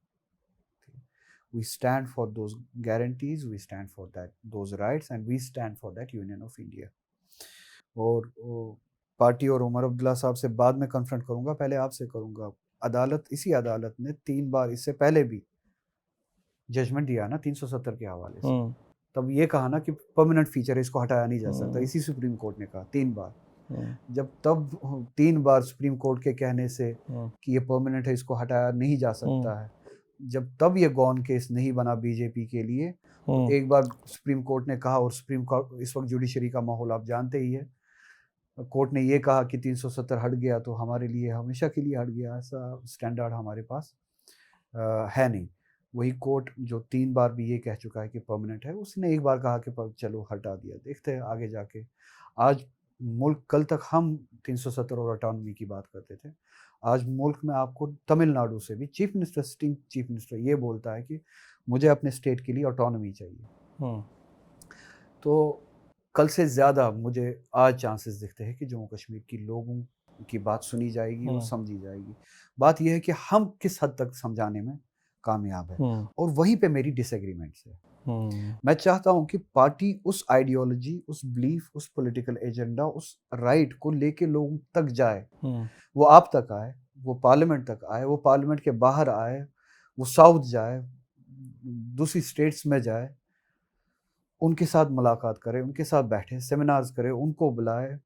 We stand for those guarantees, we stand for that those rights, and we stand for that union of India. और पार्टी और उमर अब्दुल्ला साहब से बाद में कन्फ्रंट करूंगा, पहले आपसे करूंगा। इसी अदालत ने 3 बार इससे पहले भी जजमेंट दिया ना 370 के हवाले से। तब ये कहा ना कि परमानेंट फीचर है, इसको हटाया नहीं जा सकता। इसी सुप्रीम कोर्ट ने कहा 3 बार। जब तब 3 बार सुप्रीम कोर्ट के कहने से कि ये परमानेंट है, इसको हटाया नहीं जा सकता है, जब तब ये गॉन केस नहीं बना बीजेपी के लिए। तो एक बार सुप्रीम कोर्ट ने कहा, और सुप्रीम कोर्ट इस वक्त जुडिशरी का माहौल आप जानते ही है, कोर्ट ने ये कहा कि 370 हट गया तो हमारे लिए हमेशा के लिए हट गया, ऐसा स्टैंडर्ड हमारे पास है नहीं। वही कोर्ट जो 3 बार भी ये कह चुका है कि परमानेंट है, उसने एक बार कहा कि चलो हटा दिया, देखते हैं आगे जाके। आज मुल्क, कल तक हम 370 और ऑटोनॉमी की बात करते थे, आज मुल्क में आपको तमिलनाडु से भी chief minister, sitting chief minister ये बोलता है कि मुझे अपने स्टेट के लिए ऑटोनॉमी चाहिए। तो कल से ज़्यादा मुझे आज चांसेस दिखते हैं कि जम्मू कश्मीर की लोगों की बात सुनी जाएगी और समझी जाएगी। बात यह है कि हम किस हद तक समझाने में कामयाब है, और वहीं पे मेरी डिसएग्रीमेंट्स है। मैं चाहता हूं कि पार्टी उस आइडियोलॉजी, उस बिलीफ, उस पॉलिटिकल एजेंडा, उस राइट को लेके लोगों तक जाए। वो आप तक आए, वो पार्लियामेंट तक आए, वो पार्लियामेंट के बाहर आए, वो साउथ जाए, दूसरी स्टेट्स में जाए, उनके साथ मुलाकात करे, उनके साथ बैठे, सेमिनार्स करे, उनको बुलाए,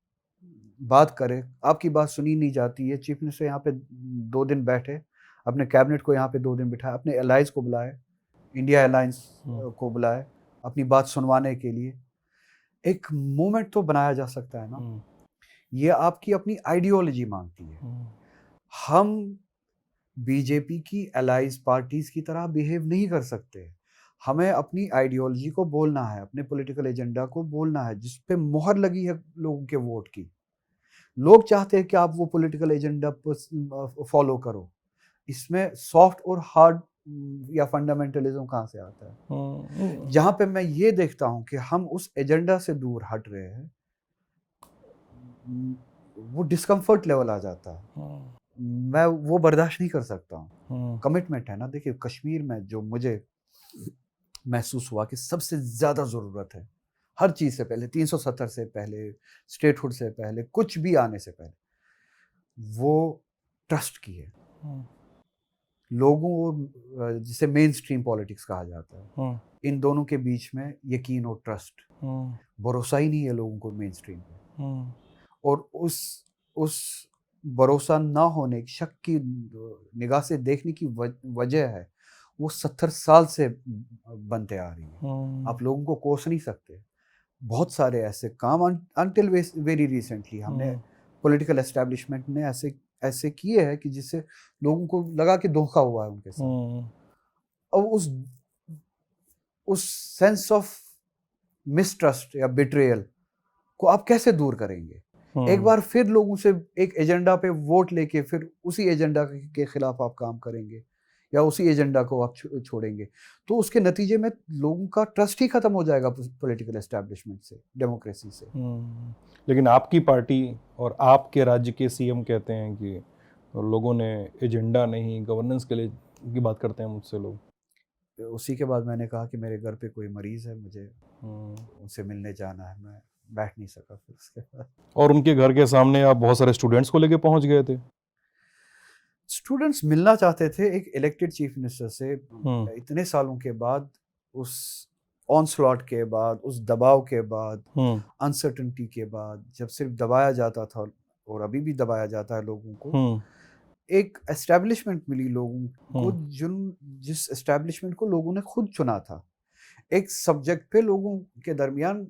बात करे। आपकी बात सुनी नहीं जाती है, चीफ मिनिस्टर यहाँ पे 2 दिन बैठे, अपने कैबिनेट को यहाँ पे 2 दिन बिठाए, अपने अलायंस को बुलाए, इंडिया अलायंस को बुलाए अपनी बात सुनवाने के लिए। एक मूवमेंट तो बनाया जा सकता है ना। ये आपकी अपनी आइडियोलॉजी मांगती है। हम बीजेपी की अलाइज पार्टीज की तरह बिहेव नहीं कर सकते। हमें अपनी आइडियोलॉजी को बोलना है, अपने पॉलिटिकल एजेंडा को बोलना है, जिस पे मोहर लगी है लोगों के वोट की। लोग चाहते हैं कि आप वो पॉलिटिकल एजेंडा फॉलो करो। इसमें सॉफ्ट और हार्ड या फंडामेंटलिज्म कहाँ से आता है? जहाँ पे मैं ये देखता हूँ कि हम उस एजेंडा से दूर हट रहे हैं, वो डिस्कम्फर्ट लेवल आ जाता है। मैं वो बर्दाश्त नहीं कर सकता हूँ। कमिटमेंट है ना। देखिए, कश्मीर में जो मुझे महसूस हुआ कि सबसे ज़्यादा ज़रूरत है, हर चीज़ से पहले, 370 से पहले, स्टेटहुड से पहले, कुछ भी आने से पहले, वो ट्रस्ट की है। लोगों और जिसे मेन स्ट्रीम पॉलिटिक्स कहा जाता है, इन दोनों के बीच में यकीन और ट्रस्ट, भरोसा ही नहीं है लोगों को मेन स्ट्रीम पे। और उस भरोसा ना होने, शक की निगाह से देखने की वजह है वो 70 साल से बनते आ रही है। आप लोगों को कोस नहीं सकते। बहुत सारे ऐसे काम अनटिल वेरी रिसेंटली हमने पॉलिटिकल एस्टेब्लिशमेंट ने ऐसे किए हैं कि जिससे लोगों को लगा कि धोखा हुआ है उनके साथ। और उस सेंस ऑफ मिसट्रस्ट या बिट्रेयल को आप कैसे दूर करेंगे? एक बार फिर लोगों से एक एजेंडा पे वोट लेके फिर उसी एजेंडा के खिलाफ आप काम करेंगे, या उसी एजेंडा को आप छोड़ेंगे, तो उसके नतीजे में लोगों का ट्रस्ट ही खत्म हो जाएगा पॉलिटिकल एस्टैब्लिशमेंट से, डेमोक्रेसी से। लेकिन आपकी पार्टी और आपके राज्य के सीएम कहते हैं कि लोगों ने एजेंडा नहीं, गवर्नेंस के लिए की बात करते हैं मुझसे लोग। उसी के बाद मैंने कहा कि मेरे घर पे कोई मरीज़ है, मुझे उनसे मिलने जाना है, मैं बैठ नहीं सका फिर उसके बाद। और उनके घर के सामने आप बहुत सारे स्टूडेंट्स को लेके पहुंच गए थे। स्टूडेंट्स मिलना चाहते थे एक इलेक्टेड चीफ मिनिस्टर से, इतने सालों के बाद, उस ऑनस्लॉट के बाद, उस दबाव के बाद, अनसर्टेनिटी के बाद, जब सिर्फ दबाया जाता था और अभी भी दबाया जाता है लोगों को, एक एस्टैब्लिशमेंट मिली लोगों को, जिस एस्टैब्लिशमेंट को लोगों ने खुद चुना था। एक सब्जेक्ट पे लोगों के दरमियान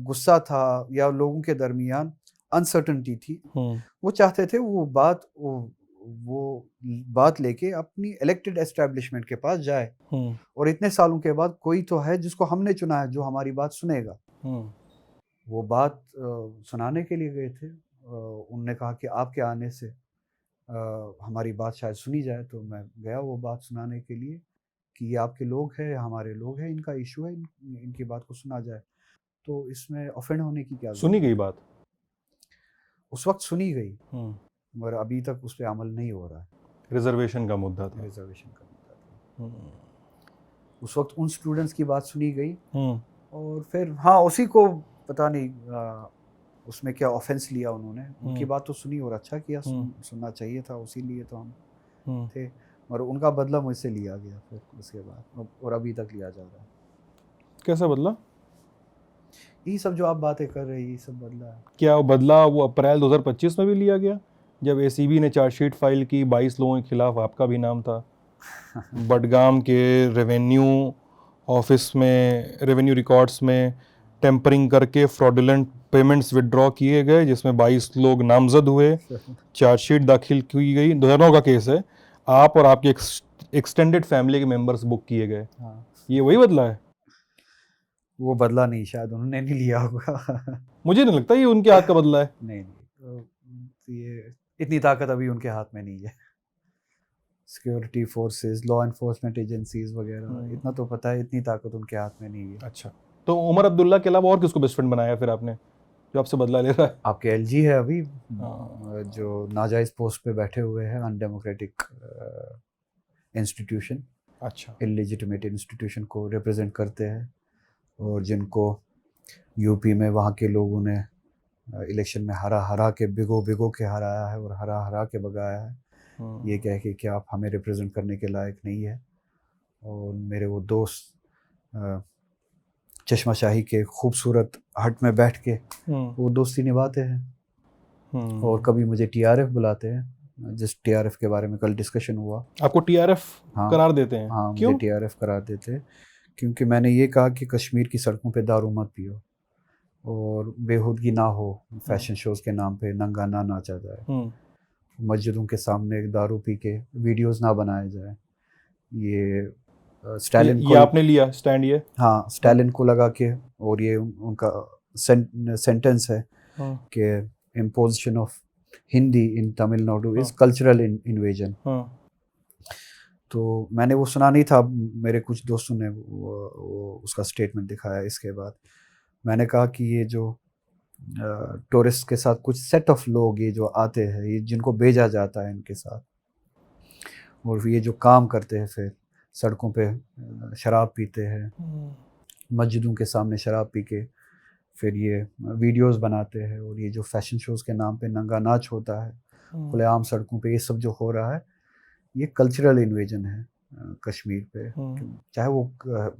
गुस्सा था या लोगों के दरमियान अनसर्टेनिटी थी, वो चाहते थे वो बात लेके अपनी इलेक्टेड एस्टैब्लिशमेंट के पास जाए, और इतने सालों के बाद कोई तो है जिसको हमने चुना है जो हमारी बात सुनेगा। वो बात सुनाने के लिए गए थे। उन्होंने कहा कि आपके आने से हमारी बात शायद सुनी जाए, तो मैं गया वो बात सुनाने के लिए कि ये आपके लोग हैं, हमारे लोग हैं, इनका इशू है, इनकी बात को सुना जाए। तो इसमें ऑफेंड होने की क्या सुनी गई बात? उस वक्त सुनी गई, मगर अभी तक उस पर अमल नहीं हो रहा है। रिजर्वेशन का मुद्दा था। रिजर्वेशन का मुद्दा था। उस वक्त उन स्टूडेंट्स की बात सुनी गई, और फिर हाँ, उसी को पता नहीं उसमें क्या ऑफेंस लिया उन्होंने। उनकी बात तो सुनी और अच्छा किया, सुनना चाहिए था, उसी लिए तो हम थे, और उनका बदला मुझसे लिया गया फिर उसके बाद, और अभी तक लिया जा रहा है। कैसा बदला? ये सब जो आप बातें कर रहे हैं, ये सब बदला है। क्या वो बदला वो अप्रैल 2025 में भी लिया गया, जब एसीबी ने चार्जशीट फाइल की, 22 लोगों के खिलाफ आपका भी नाम था। बडगाम के रेवेन्यू ऑफिस में, रेवेन्यू रिकॉर्ड्स में टेम्परिंग करके फ्रॉडुलेंट पेमेंट्स विड्रॉ किए गए, जिसमें 22 लोग नामजद हुए, चार्जशीट दाखिल की गई। 2009 का केस है। आप और आपके एक्सटेंडेड फैमिली के मेंबर्स बुक किए गए। ये वही बदला है? वो बदला नहीं, शायद उन्होंने नहीं लिया होगा। मुझे नहीं लगता ये उनके हाथ का बदला है। नहीं, तो ये इतनी ताकत अभी उनके हाथ में नहीं है। Security forces, law enforcement agencies वगैरह, इतना तो पता है, इतनी ताकत उनके हाथ में नहीं है। अच्छा, तो उमर अब्दुल्ला के अलावा और किसको बेस्ट फ्रेंड बनाया फिर आपने, जो आपसे बदला ले रहा है? आपके एलजी है अभी, जो नाजायज पोस्ट पे बैठे हुए हैं, अनडेमोक्रेटिक इंस्टीट्यूशन, अच्छा, इलेजिटिमेट इंस्टीट्यूशन को रिप्रेजेंट करते हैं, और जिनको यूपी में वहाँ के लोगों ने इलेक्शन में हरा के भिगो के हराया है और हरा के भगाया है, ये कह के कि आप हमें रिप्रेजेंट करने के लायक नहीं है। और मेरे वो दोस्त चश्माशाही के खूबसूरत हट में बैठ के वो दोस्ती निभाते हैं, और कभी मुझे टीआरएफ बुलाते हैं, जिस टीआरएफ के बारे में कल डिस्कशन हुआ। आपको टीआरएफ करार देते हैं? हाँ, क्यों? मुझे टीआरएफ करार देते हैं क्योंकि मैंने ये कहा कि कश्मीर की सड़कों पे दारू मत पियो, और बेहूदगी ना हो, फैशन शोज के नाम पे नंगा ना नाचा जाए, मस्जिदों के सामने दारू पी के वीडियोस ना बनाए जाए। ये स्टालिन को, ये आपने लिया स्टैंड ये? हाँ, स्टालिन को लगा के, और ये उनका सेंटेंस है कि imposition of Hindi in Tamil Nadu is cultural invasion. तो मैंने वो सुना नहीं था, मेरे कुछ दोस्तों ने वो उसका स्टेटमेंट दिखाया। इसके बाद मैंने कहा कि ये जो टूरिस्ट के साथ कुछ सेट ऑफ लोग ये जो आते हैं, ये जिनको भेजा जाता है इनके साथ, और ये जो काम करते हैं, फिर सड़कों पे शराब पीते हैं, मस्जिदों के सामने शराब पी के फिर ये वीडियोस बनाते हैं, और ये जो फैशन शोज़ के नाम पे नंगा नाच होता है खुलेआम सड़कों पे, ये सब जो हो रहा है, ये कल्चरल इन्वेजन है कश्मीर पे। चाहे वो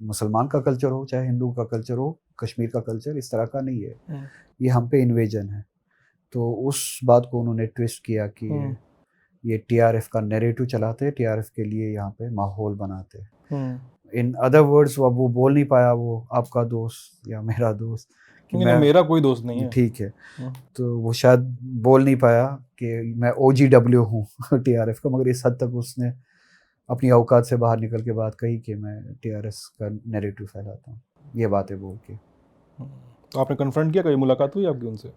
मुसलमान का कल्चर हो, चाहे हिंदू का कल्चर हो, कश्मीर का कल्चर इस तरह का नहीं है, ये हम पे इन्वेजन है। तो उस बात को उन्होंने ट्विस्ट किया कि ये टीआरएफ का नैरेटिव चलाते हैं, टीआरएफ के लिए यहाँ पे माहौल बनाते हैं। इन अदर वर्ड्स वो बोल नहीं पाया, वो आपका दोस्त या मेरा दोस्त, मेरा कोई दोस्त नहीं है, ठीक है, तो वो शायद बोल नहीं पाया कि मैं OGW हूँ टीआरएफ का, मगर इस हद तक उसने अपनी औकात से बाहर निकल के बात कही कि मैं टीआरएस का नैरेटिव फैलाता हूँ, ये बातें बोल के। तो आपने कन्फ्रंट किया, कभी मुलाकात हुई आपकी उनसे?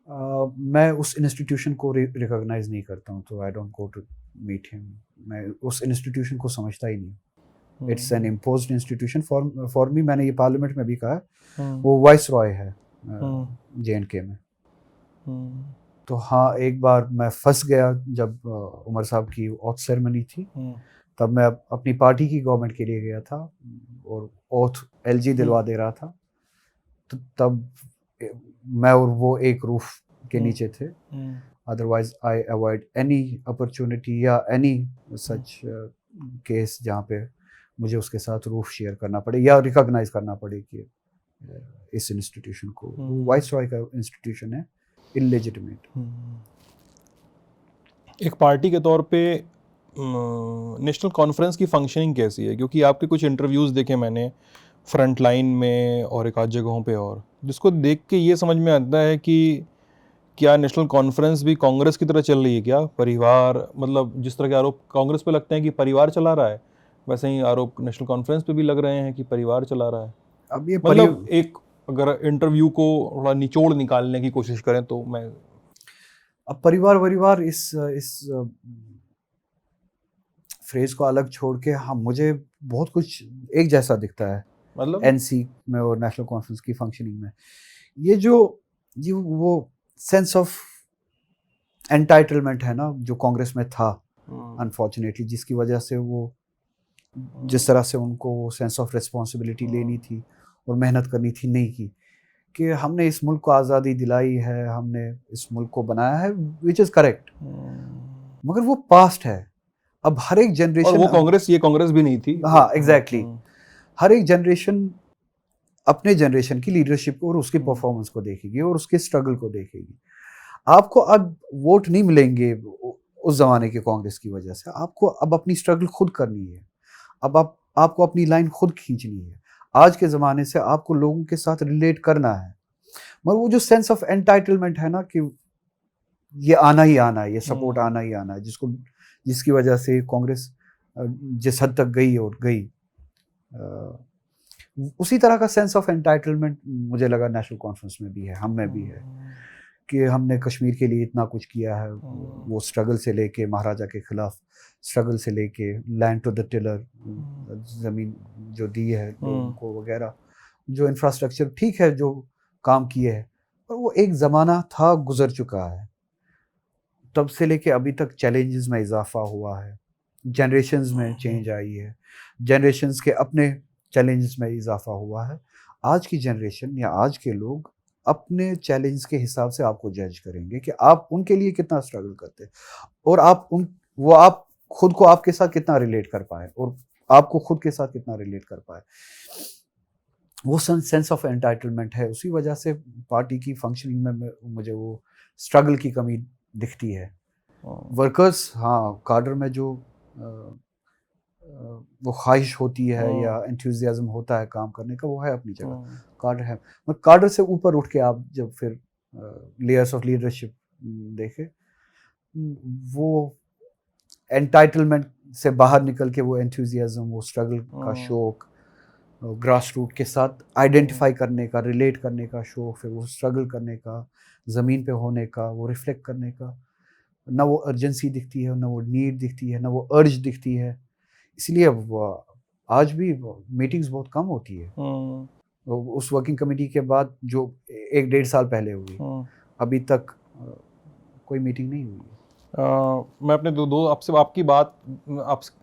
मैं उस इंस्टीट्यूशन को रिकॉग्नाइज नहीं करता हूँ, तो I don't go to meet him. मैं उस इंस्टीट्यूशन को समझता ही नहीं। It's an imposed institution for me. मैंने ये पार्लियामेंट में भी कहा, वो वाइस रॉय है JNK में। तो हाँ, एक बार मैं फंस गया जब उमर साहब की ऑथ सेरेमनी थी, तब मैं अपनी पार्टी की गवर्नमेंट के लिए गया था और ओथ LG दिलवा दे रहा था। तो तब मैं और वो एक रूफ के नीचे थे। Otherwise I avoid any opportunity या एनी सच केस जहाँ पे मुझे उसके साथ रूफ शेयर करना पड़े या रिकॉग्नाइज करना पड़े कि इस इंस्टीट्यूशन को, वाइस रॉय का इंस्टीट्यूशन है, इलेजिटिमेट। एक पार्टी के तौर पे नेशनल कॉन्फ्रेंस की फंक्शनिंग कैसी है? क्योंकि आपके कुछ इंटरव्यूज़ देखे मैंने फ्रंट लाइन में और एक आध जगहों पे, और जिसको देख के ये समझ में आता है कि क्या नेशनल कॉन्फ्रेंस भी कांग्रेस की तरह चल रही है क्या? परिवार, मतलब जिस तरह के आरोप कांग्रेस पे लगते हैं कि परिवार चला रहा है, वैसे ही आरोप नेशनल कॉन्फ्रेंस पे भी लग रहे हैं कि परिवार चला रहा है। अब ये मतलब एक अगर इंटरव्यू को थोड़ा निचोड़ निकालने की कोशिश करें तो मैं, अब परिवार इस फ्रेज को अलग छोड़ के हम, मुझे बहुत कुछ एक जैसा दिखता है मतलब NC में और नेशनल कॉन्फ्रेंस की फंक्शनिंग में। ये वो सेंस ऑफ एंटाइटलमेंट है ना, जो कांग्रेस में था अनफॉर्चुनेटली, जिसकी वजह से वो जिस तरह से उनको वो सेंस ऑफ रिस्पॉन्सिबिलिटी लेनी थी और मेहनत करनी थी, नहीं की। कि हमने इस मुल्क को आज़ादी दिलाई है, हमने इस मुल्क को बनाया है, विच इज़ करेक्ट, मगर वो पास्ट है। अब हर एक जनरेशन, और वो कांग्रेस, ये कांग्रेस भी नहीं थी। हाँ एग्जैक्टली, हर एक जनरेशन अपने जनरेशन की लीडरशिप को और उसकी परफॉर्मेंस को देखेगी और उसके स्ट्रगल को देखेगी। आपको अब वोट नहीं मिलेंगे उस जमाने के कांग्रेस की वजह से। आपको अब अपनी स्ट्रगल खुद करनी है। अब आपको अपनी लाइन खुद खींचनी है। आज के ज़माने से आपको लोगों के साथ रिलेट करना है। मगर वो जो सेंस ऑफ एंटाइटलमेंट है ना, कि ये आना ही आना है, ये सपोर्ट आना ही आना है, जिसकी वजह से कांग्रेस जिस हद तक गई और गई, उसी तरह का सेंस ऑफ एंटाइटलमेंट मुझे लगा नेशनल कॉन्फ्रेंस में भी है, हम में भी है, कि हमने कश्मीर के लिए इतना कुछ किया है। वो स्ट्रगल से लेके महाराजा के खिलाफ स्ट्रगल से लेके लैंड टू द टिलर, ज़मीन जो दी है लोगों को वगैरह, जो इंफ्रास्ट्रक्चर ठीक है जो काम किए हैं, पर वो एक ज़माना था, गुजर चुका है। तब से लेके अभी तक चैलेंजेस में इजाफा हुआ है, जनरेशन्स में चेंज आई है, जनरेशन्स के अपने चैलेंजेस में इजाफा हुआ है। आज की जनरेशन या आज के लोग अपने चैलेंज के हिसाब से आपको जज करेंगे कि आप उनके लिए कितना स्ट्रगल करते हैं और आप खुद को आपके साथ कितना रिलेट कर पाए और आपको खुद के साथ कितना रिलेट कर पाए। वो सेंस ऑफ एंटाइटलमेंट है। उसी वजह से पार्टी की फंक्शनिंग में मुझे वो स्ट्रगल की कमी दिखती है। वर्कर्स, हाँ, कार्डर में जो वो ख्वाहिश होती है या एंथुसियाज्म होता है काम करने का, वो है अपनी जगह, कार्डर है। मगर कार्डर से ऊपर उठ के आप जब फिर लेयर्स ऑफ लीडरशिप देखे, वो एंटाइटलमेंट से बाहर निकल के वो एंथुसियाज्म, वो स्ट्रगल का शौक, ग्रास रूट के साथ आइडेंटिफाई करने का, रिलेट करने का शौक, फिर वो स्ट्रगल करने का, ज़मीन पे होने का, वो रिफ्लेक्ट करने का, ना वो अर्जेंसी दिखती है, ना वो नीड दिखती है, ना वो अर्ज दिखती है। इसलिए आज भी मीटिंग्स बहुत कम होती है। उस वर्किंग कमेटी के बाद जो 1-1.5 साल पहले हुई, अभी तक कोई मीटिंग नहीं हुई है। मैं अपने दो आपसे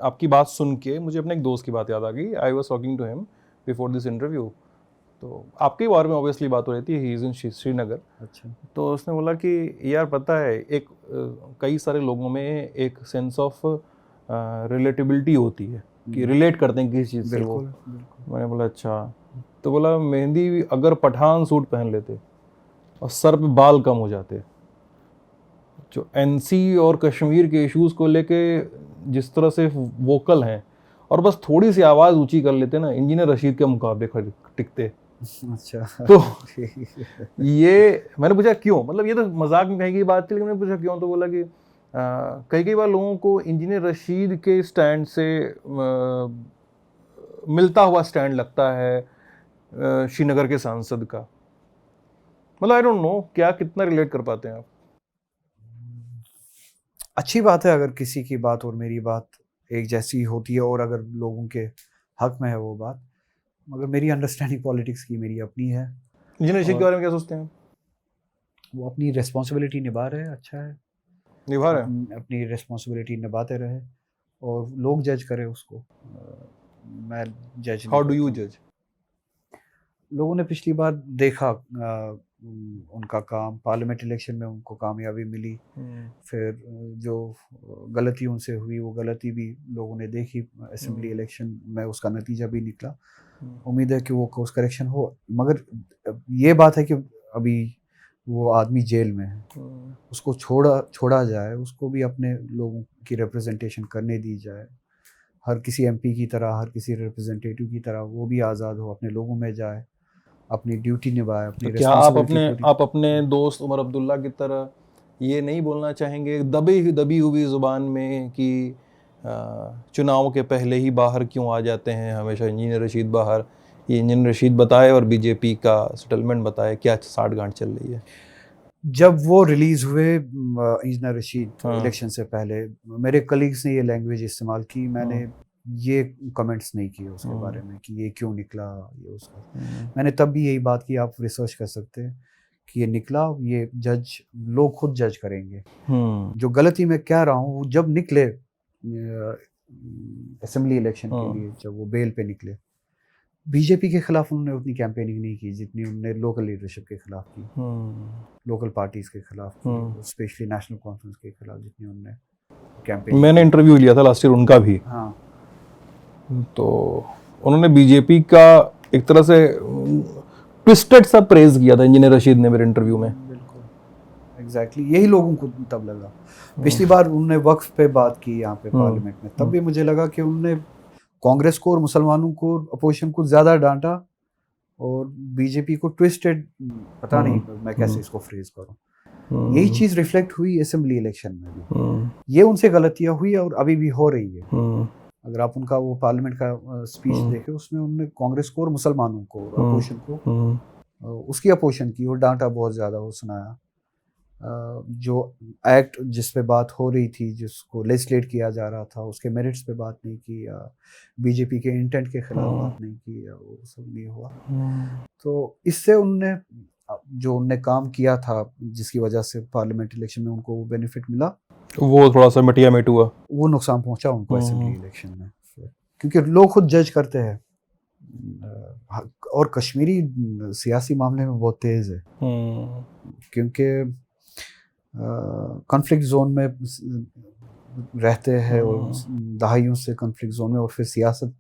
आपकी बात सुन के मुझे अपने एक दोस्त की बात याद आ गई। I was talking to him before this interview, तो आपके बारे में ऑब्वियसली बात हो रही थी, ही इज़ इन श्रीनगर। अच्छा। तो उसने बोला कि यार पता है, एक कई सारे लोगों में एक सेंस ऑफ रिलेटेबिलिटी होती है कि रिलेट करते हैं किसी चीज़ से वो। मैंने बोला अच्छा। तो बोला मेहंदी अगर पठान सूट पहन लेते और सर पे बाल कम हो जाते, जो NC और कश्मीर के इश्यूज़ को लेके जिस तरह से वोकल हैं और बस थोड़ी सी आवाज़ ऊंची कर लेते ना, इंजीनियर रशीद के मुकाबले टिकते। अच्छा। तो ये मैंने पूछा क्यों, मतलब ये तो मजाक में कही गई बात थी, लेकिन मैंने पूछा क्यों, तो बोला कि कई बार लोगों को इंजीनियर रशीद के स्टैंड से मिलता हुआ स्टैंड लगता है श्रीनगर के सांसद का। मतलब आई डोंट नो क्या कितना रिलेट कर पाते हैं आप? अच्छी बात है अगर किसी की बात और मेरी बात एक जैसी होती है और अगर लोगों के हक में है वो बात, मगर मेरी अंडरस्टैंडिंग पॉलिटिक्स की मेरी अपनी है। इंजीनियर रशीद के और बारे में क्या सोचते हैं? वो अपनी रिस्पॉन्सिबिलिटी निभा रहे हैं, अच्छा है। निभा रहे हैं? अपनी रिस्पॉन्सिबिलिटी निभाते रहे और लोग जज करें उसको, मैं जज हाउ नहीं डू यू करता हूँ। जज? लोगों ने पिछली बार देखा उनका काम, पार्लियामेंट इलेक्शन में उनको कामयाबी मिली, फिर जो गलती उनसे हुई वो गलती भी लोगों ने देखी, असेंबली इलेक्शन में उसका नतीजा भी निकला। उम्मीद है कि वो कोर्स करेक्शन हो, मगर ये बात है कि अभी वो आदमी जेल में है, उसको छोड़ा जाए, उसको भी अपने लोगों की रिप्रेजेंटेशन करने दी जाए, हर किसी एमपी की तरह, हर किसी रिप्रेजेंटेटिव की तरह वो भी आज़ाद हो, अपने लोगों में जाए, अपनी ड्यूटी निभाए, अपनी तो क्या आप रिस्पॉन्सिबिलिटी अपने दोस्त उमर अब्दुल्ला की तरह ये नहीं बोलना चाहेंगे दबी हुई जुबान में कि चुनाव के पहले ही बाहर क्यों आ जाते हैं हमेशा इंजीनियर रशीद बाहर? ये इंजीनियर रशीद बताए और बीजेपी का सेटलमेंट बताए, क्या साठ गांठ चल रही है? जब वो रिलीज हुए इंजीनियर रशीद हाँ। इलेक्शन से पहले, मेरे कलीग्स ने ये लैंग्वेज इस्तेमाल की, मैंने ये कमेंट्स नहीं किए उसके बारे में कि ये क्यों निकला, ये उसका। मैंने तब भी यही बात की, आप रिसर्च कर सकते हैं कि ये निकला, ये जज लोग खुद जज करेंगे। जो गलती मैं कह रहा हूँ, जब निकले असेंबली इलेक्शन के लिए, जब वो बेल पे निकले, बीजेपी के खिलाफ उन्होंने उतनी कैंपेनिंग नहीं की जितनी उन्होंने लोकल लीडरशिप के खिलाफ की, लोकल पार्टीज के खिलाफ की, स्पेशली नेशनल कॉन्फ्रेंस के खिलाफ जितनी उन्होंने कैंपेनिंग। मैंने इंटरव्यू लिया था लास्ट ईयर उनका भी, हाँ, तो उन्होंने बीजेपी का एक तरह से ट्विस्टेड सा प्रेज किया था इंजीनियर रशीद ने मेरे इंटरव्यू में। बिल्कुल एग्जैक्टली यही लोगों को तब लगा। पिछली बार उन्होंने वक्फ पे बात की यहाँ पे पार्लियामेंट में, तब भी मुझे लगा कि उन्होंने कांग्रेस को और मुसलमानों को, अपोजिशन को ज़्यादा डांटा और बीजेपी को ट्विस्टेड, पता नहीं मैं कैसे इसको फ्रेज करूँ। यही चीज़ रिफ्लेक्ट हुई असेंबली इलेक्शन में भी, ये उनसे गलतियाँ हुई और अभी भी हो रही है। अगर आप उनका वो पार्लियामेंट का स्पीच देखें, उसमें उन्होंने कांग्रेस को और मुसलमानों को, अपोजिशन को, उसकी अपोजिशन की और डांटा बहुत ज़्यादा वो सुनाया। जो एक्ट जिस पे बात हो रही थी, जिसको लेजिस्लेट किया जा रहा था, उसके मेरिट्स पे बात नहीं की, या बीजेपी के इंटेंट के खिलाफ बात नहीं की, या वो सब नहीं हुआ। तो इससे उनने जो उनने काम किया था, जिसकी वजह से पार्लियामेंट इलेक्शन में उनको वो बेनिफिट मिला, वो थोड़ा सा मटिया मेट हुआ, वो नुकसान पहुंचा उनको असेंबली इलेक्शन में, क्योंकि लोग खुद जज करते हैं। और कश्मीरी सियासी मामले में बहुत तेज है, क्योंकि कॉन्फ्लिक्ट जोन में रहते हैं और दहाइयों से कॉन्फ्लिक्ट जोन में, और फिर सियासत,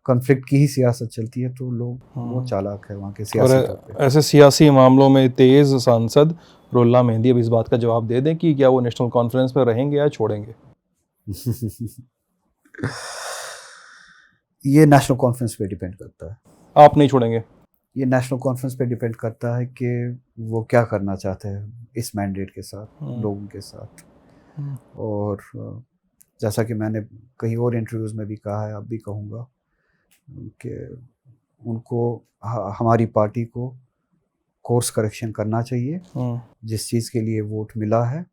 कॉन्फ्लिक्ट की ही सियासत चलती है, तो लोग बहुत चालाक है वहाँ के सियासी तौर पे। ऐसे सियासी मामलों में तेज सांसद रुल्ला मेहंदी अब इस बात का जवाब दे दें कि क्या वो नेशनल कॉन्फ्रेंस पर रहेंगे या छोड़ेंगे? ये नेशनल कॉन्फ्रेंस पे डिपेंड करता है। आप नहीं छोड़ेंगे? ये नेशनल कॉन्फ्रेंस पे डिपेंड करता है कि वो क्या करना चाहते हैं इस मैंडेट के साथ, लोगों के साथ। और जैसा कि मैंने कहीं और इंटरव्यूज़ में भी कहा है, अब भी कहूँगा कि उनको, हमारी पार्टी को कोर्स करेक्शन करना चाहिए। जिस चीज़ के लिए वोट मिला है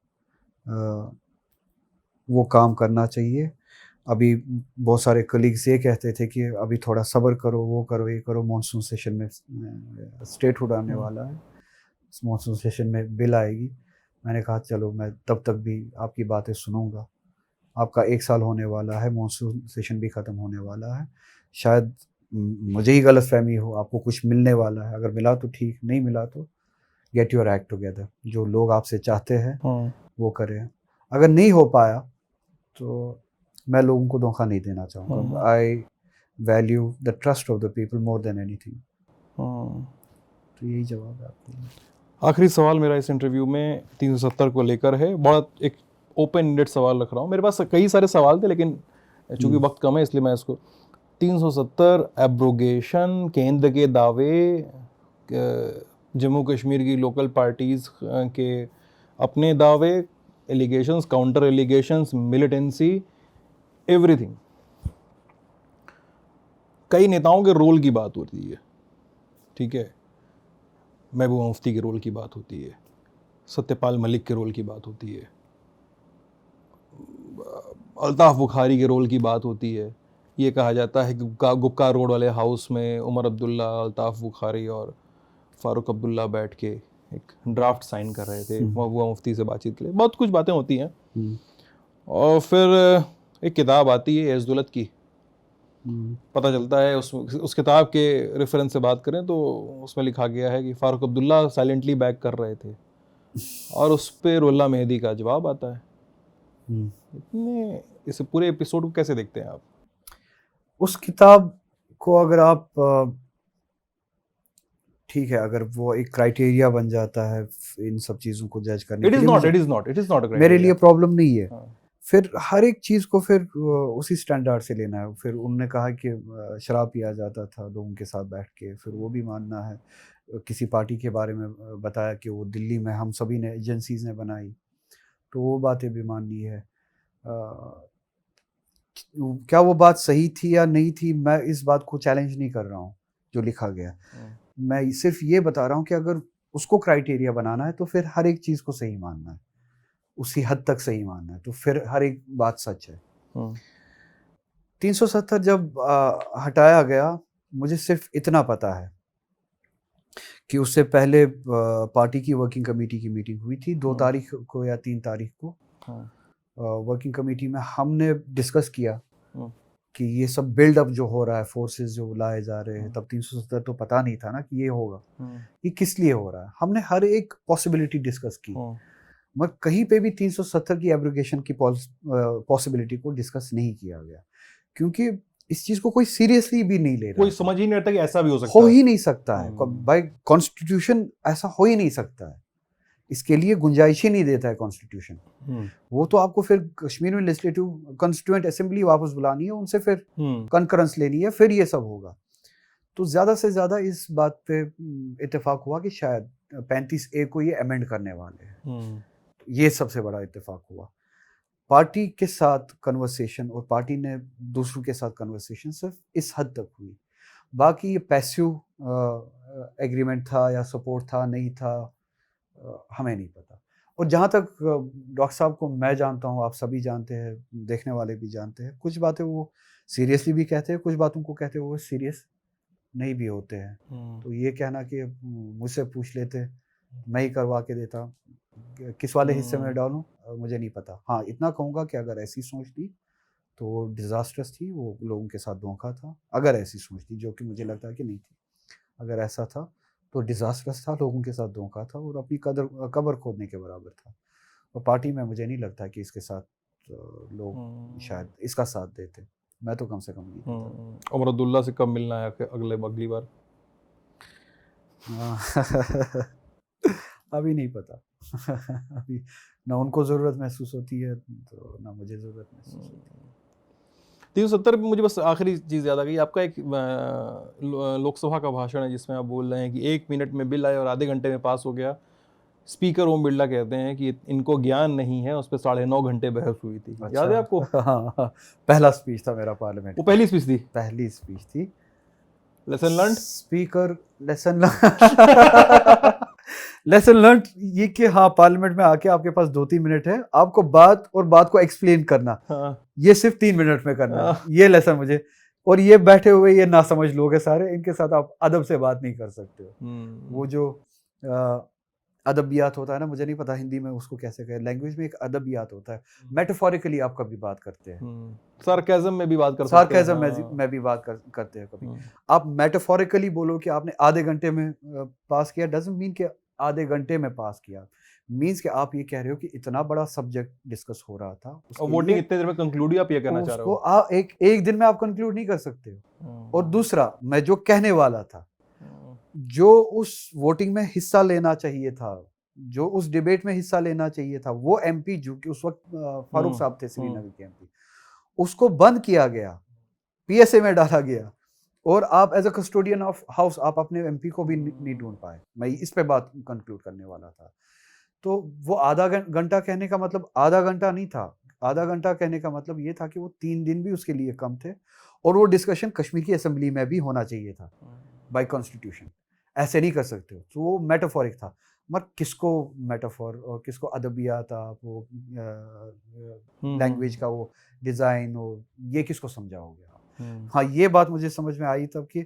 वो काम करना चाहिए। अभी बहुत सारे कलीग्स ये कहते थे कि अभी थोड़ा सब्र करो, वो करो, ये करो, मॉनसून सेशन में स्टेटहुड आने वाला है, इस मॉनसून सेशन में बिल आएगी। मैंने कहा चलो मैं तब तक भी आपकी बातें सुनूंगा। आपका 1 साल होने वाला है, मॉनसून सेशन भी ख़त्म होने वाला है, शायद मुझे ही गलतफहमी हो, आपको कुछ मिलने वाला है, अगर मिला तो ठीक, नहीं मिला तो गेट योर एक्ट टुगेदर। जो लोग आपसे चाहते हैं वो करें। अगर नहीं हो पाया तो मैं लोगों को धोखा नहीं देना चाहूँगा। I value the trust of the people more than anything. तो यही जवाब है आपको। आखिरी सवाल मेरा इस इंटरव्यू में 370 को लेकर है। बहुत एक ओपन एंडेड सवाल रख रहा हूँ। मेरे पास कई सारे सवाल थे, लेकिन चूंकि वक्त कम है इसलिए मैं इसको 370 एब्रोगेशन, केंद्र के दावे, जम्मू कश्मीर की लोकल पार्टीज़ के अपने दावे, allegations, counter allegations, militancy, everything. कई नेताओं के रोल की बात होती है, ठीक है। महबूबा मुफ्ती के रोल की बात होती है, सत्यपाल मलिक के रोल की बात होती है, अल्ताफ़ बुखारी के रोल की बात होती है। ये कहा जाता है कि गुक्का रोड वाले हाउस में उमर अब्दुल्ला, अल्ताफ़ बुखारी और फ़ारूक अब्दुल्ला बैठ के एक ड्राफ्ट साइन कर रहे थे महबूबा मुफ्ती से बातचीत के लिए। बहुत कुछ बातें होती हैं और फिर एक किताब आती है एज़दुलत की। पता चलता है उस किताब के रेफरेंस से बात करें तो उसमें लिखा गया है कि फ़ारूक अब्दुल्ला साइलेंटली बैक कर रहे थे और उस पर रुल्ला मेहदी का जवाब आता है। इतने इस पूरे एपिसोड को कैसे देखते हैं आप? उस किताब को अगर आप ठीक है, अगर वो एक क्राइटेरिया बन जाता है इन सब चीज़ों को जज करने के लिए, इट इज़ नॉट मेरे लिए प्रॉब्लम नहीं है। हाँ। फिर हर एक चीज़ को फिर उसी स्टैंडर्ड से लेना है। फिर उन्होंने कहा कि शराब पिया जाता था लोगों के साथ बैठ के, फिर वो भी मानना है। किसी पार्टी के बारे में बताया कि वो दिल्ली में हम सभी ने एजेंसीज़ ने बनाई, तो वो बातें भी माननी है। क्या वो बात सही थी या नहीं थी, मैं इस बात को चैलेंज नहीं कर रहा हूँ जो लिखा गया। मैं सिर्फ ये बता रहा हूँ कि अगर उसको क्राइटेरिया बनाना है तो फिर हर एक चीज़ को सही मानना है, उसी हद तक सही मानना है, तो फिर हर एक बात सच है। 370 जब हटाया गया, मुझे सिर्फ इतना पता है कि उससे पहले पार्टी की वर्किंग कमेटी की मीटिंग हुई थी 2 तारीख को या 3 तारीख को। वर्किंग कमेटी में हमने डिस्कस किया कि ये सब बिल्डअप जो हो रहा है, फोर्सेस जो लाए जा रहे हैं, तब 370 तो पता नहीं था ना कि ये होगा, ये किस लिए हो रहा है। हमने हर एक पॉसिबिलिटी डिस्कस की, मगर कहीं पे भी 370 की एब्रोगेशन की पॉसिबिलिटी को डिस्कस नहीं किया गया, क्योंकि इस चीज को कोई सीरियसली भी नहीं ले रहा। कोई समझ ही नहीं आता कि ऐसा भी हो सकता है। हो ही नहीं सकता है, बाय कॉन्स्टिट्यूशन ऐसा हो ही नहीं सकता है। इसके लिए गुंजाइश ही नहीं देता है कॉन्स्टिट्यूशन। वो तो आपको फिर कश्मीर में लेजिस्लेटिव कॉन्स्टिट्यूएंट असेंबली वापस बुलानी है, उनसे फिर कंकरेंस लेनी है, फिर ये सब होगा। तो ज़्यादा से ज़्यादा इस बात पे इत्तेफाक हुआ कि शायद 35A को ये अमेंड करने वाले हैं। ये सबसे बड़ा इत्तेफाक हुआ। पार्टी के साथ कन्वर्सेशन और पार्टी ने दूसरों के साथ कन्वर्सेशन सिर्फ इस हद तक हुई। बाकी ये पैसिव एग्रीमेंट था या सपोर्ट था नहीं था, हमें नहीं पता। और जहाँ तक डॉक्टर साहब को मैं जानता हूँ, आप सभी जानते हैं, देखने वाले भी जानते हैं, कुछ बातें वो सीरियसली भी कहते हैं, कुछ बातों को कहते हैं वो सीरियस नहीं भी होते हैं। तो ये कहना कि मुझसे पूछ लेते, मैं ही करवा के देता, किस वाले हिस्से में डालूं, मुझे नहीं पता। हाँ, इतना कहूँगा कि अगर ऐसी सोच थी तो डिज़ास्टर्स थी, वो लोगों के साथ धोखा था। अगर ऐसी सोच थी, जो कि मुझे लगता है कि नहीं थी, अगर ऐसा था तो डिज़ास्टर्स था, लोगों के साथ धोखा था और अपनी कब्र खोदने के बराबर था। और पार्टी में मुझे नहीं लगता कि इसके साथ लोग शायद इसका साथ देते, मैं तो कम से कम नहीं देता। उमर अब्दुल्ला से कब मिलना है अगली बार? अभी नहीं पता। अभी ना उनको ज़रूरत महसूस होती है तो ना मुझे ज़रूरत महसूस होती है। 370 पे मुझे बस आखिरी चीज़ याद आ गई। आपका एक लोकसभा का भाषण है जिसमें आप बोल रहे हैं कि 1 मिनट में बिल आया और आधे घंटे में पास हो गया। स्पीकर ओम बिरला कहते हैं कि इनको ज्ञान नहीं है, उस पर 9.5 घंटे बहस हुई थी। अच्छा। याद है आपको? हाँ, पहला स्पीच था मेरा पार्लियामेंट। वो पहली स्पीच थी? पहली स्पीच थी। Lesson learn? Speaker lesson learn ये कि हाँ, पार्लियामेंट में आके आपके पास 2-3 मिनट है, आपको बात को एक्सप्लेन करना। हाँ। ये सिर्फ 3 मिनट में करना। हाँ। ये लेसन मुझे, और ये बैठे हुए ये नासमझ लोग हैं सारे, इनके साथ आप अदब से बात नहीं कर सकते हो। वो जो अदबियात होता है ना, मुझे नहीं पता हिंदी में उसको कैसे कहें, लैंग्वेज में एक अदबियात होता है, मेटाफोरिकली आप कभी बात करते हैं, सार्केज़म में भी बात कर सकते हैं, सार्केज़म में भी बात करते हैं कभी। आप मेटाफोरिकली बोलो कि आपने आधे घंटे में पास किया, डजंट मीन कि आधे घंटे में पास किया, मीन्स कि आप ये कह रहे हो कि इतना बड़ा सब्जेक्ट डिस्कस हो रहा था और वोटिंग इतने देर में कंक्लूड ही आप ये करना चाह रहे हो। एक दिन में आप कंक्लूड नहीं कर सकते हो। और दूसरा, मैं जो कहने वाला था, जो उस वोटिंग में हिस्सा लेना चाहिए था, जो उस डिबेट में हिस्सा लेना चाहिए था, वो एमपी जो कि उस वक्त फारूक साहब थे, श्रीनगर के एमपी, उसको बंद किया गया, पीएसए में डाला गया, और आप as a custodian of house आप अपने एमपी को भी नहीं ढूंढ पाए। मैं इस पे बात कंक्लूड करने वाला था। तो वो आधा घंटा कहने का मतलब आधा घंटा नहीं था। आधा घंटा कहने का मतलब ये था कि वो 3 दिन भी उसके लिए कम थे, और वो डिस्कशन कश्मीर की असेंबली में भी होना चाहिए था बाय कॉन्स्टिट्यूशन। ऐसे नहीं कर सकते हो। तो वो मेटाफोरिक था, मगर किसको मेटाफोर और किसको अदबियात आप वो लैंग्वेज का वो डिज़ाइन हो, ये किसको समझाओगे आप? हाँ, ये बात मुझे समझ में आई तब कि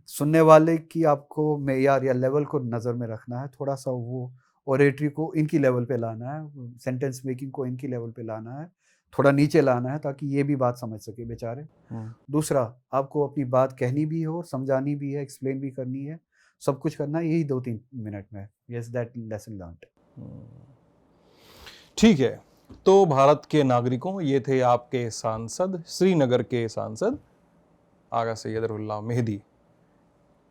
सुनने वाले की आपको मेयार या लेवल को नज़र में रखना है, थोड़ा-सा वो ओरेटरी को इनकी लेवल पे लाना है, सेंटेंस मेकिंग को इनकी लेवल पे लाना है, थोड़ा नीचे लाना है ताकि ये भी बात समझ सके बेचारे। दूसरा, आपको अपनी बात कहनी भी हो, समझानी भी है, एक्सप्लेन भी करनी है, सब कुछ करना है यही 2-3 मिनट में। Yes, that lesson learned. ठीक है, तो भारत के नागरिकों, ये थे आपके सांसद, श्रीनगर के सांसद आगा सैयद रुल्लाह मेहदी।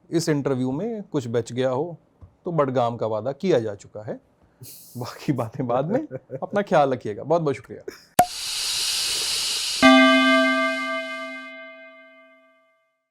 इस इंटरव्यू में कुछ बच गया हो तो बडगाम का वादा किया जा चुका है, बाकी बातें बाद में। अपना ख्याल रखिएगा, बहुत बहुत शुक्रिया।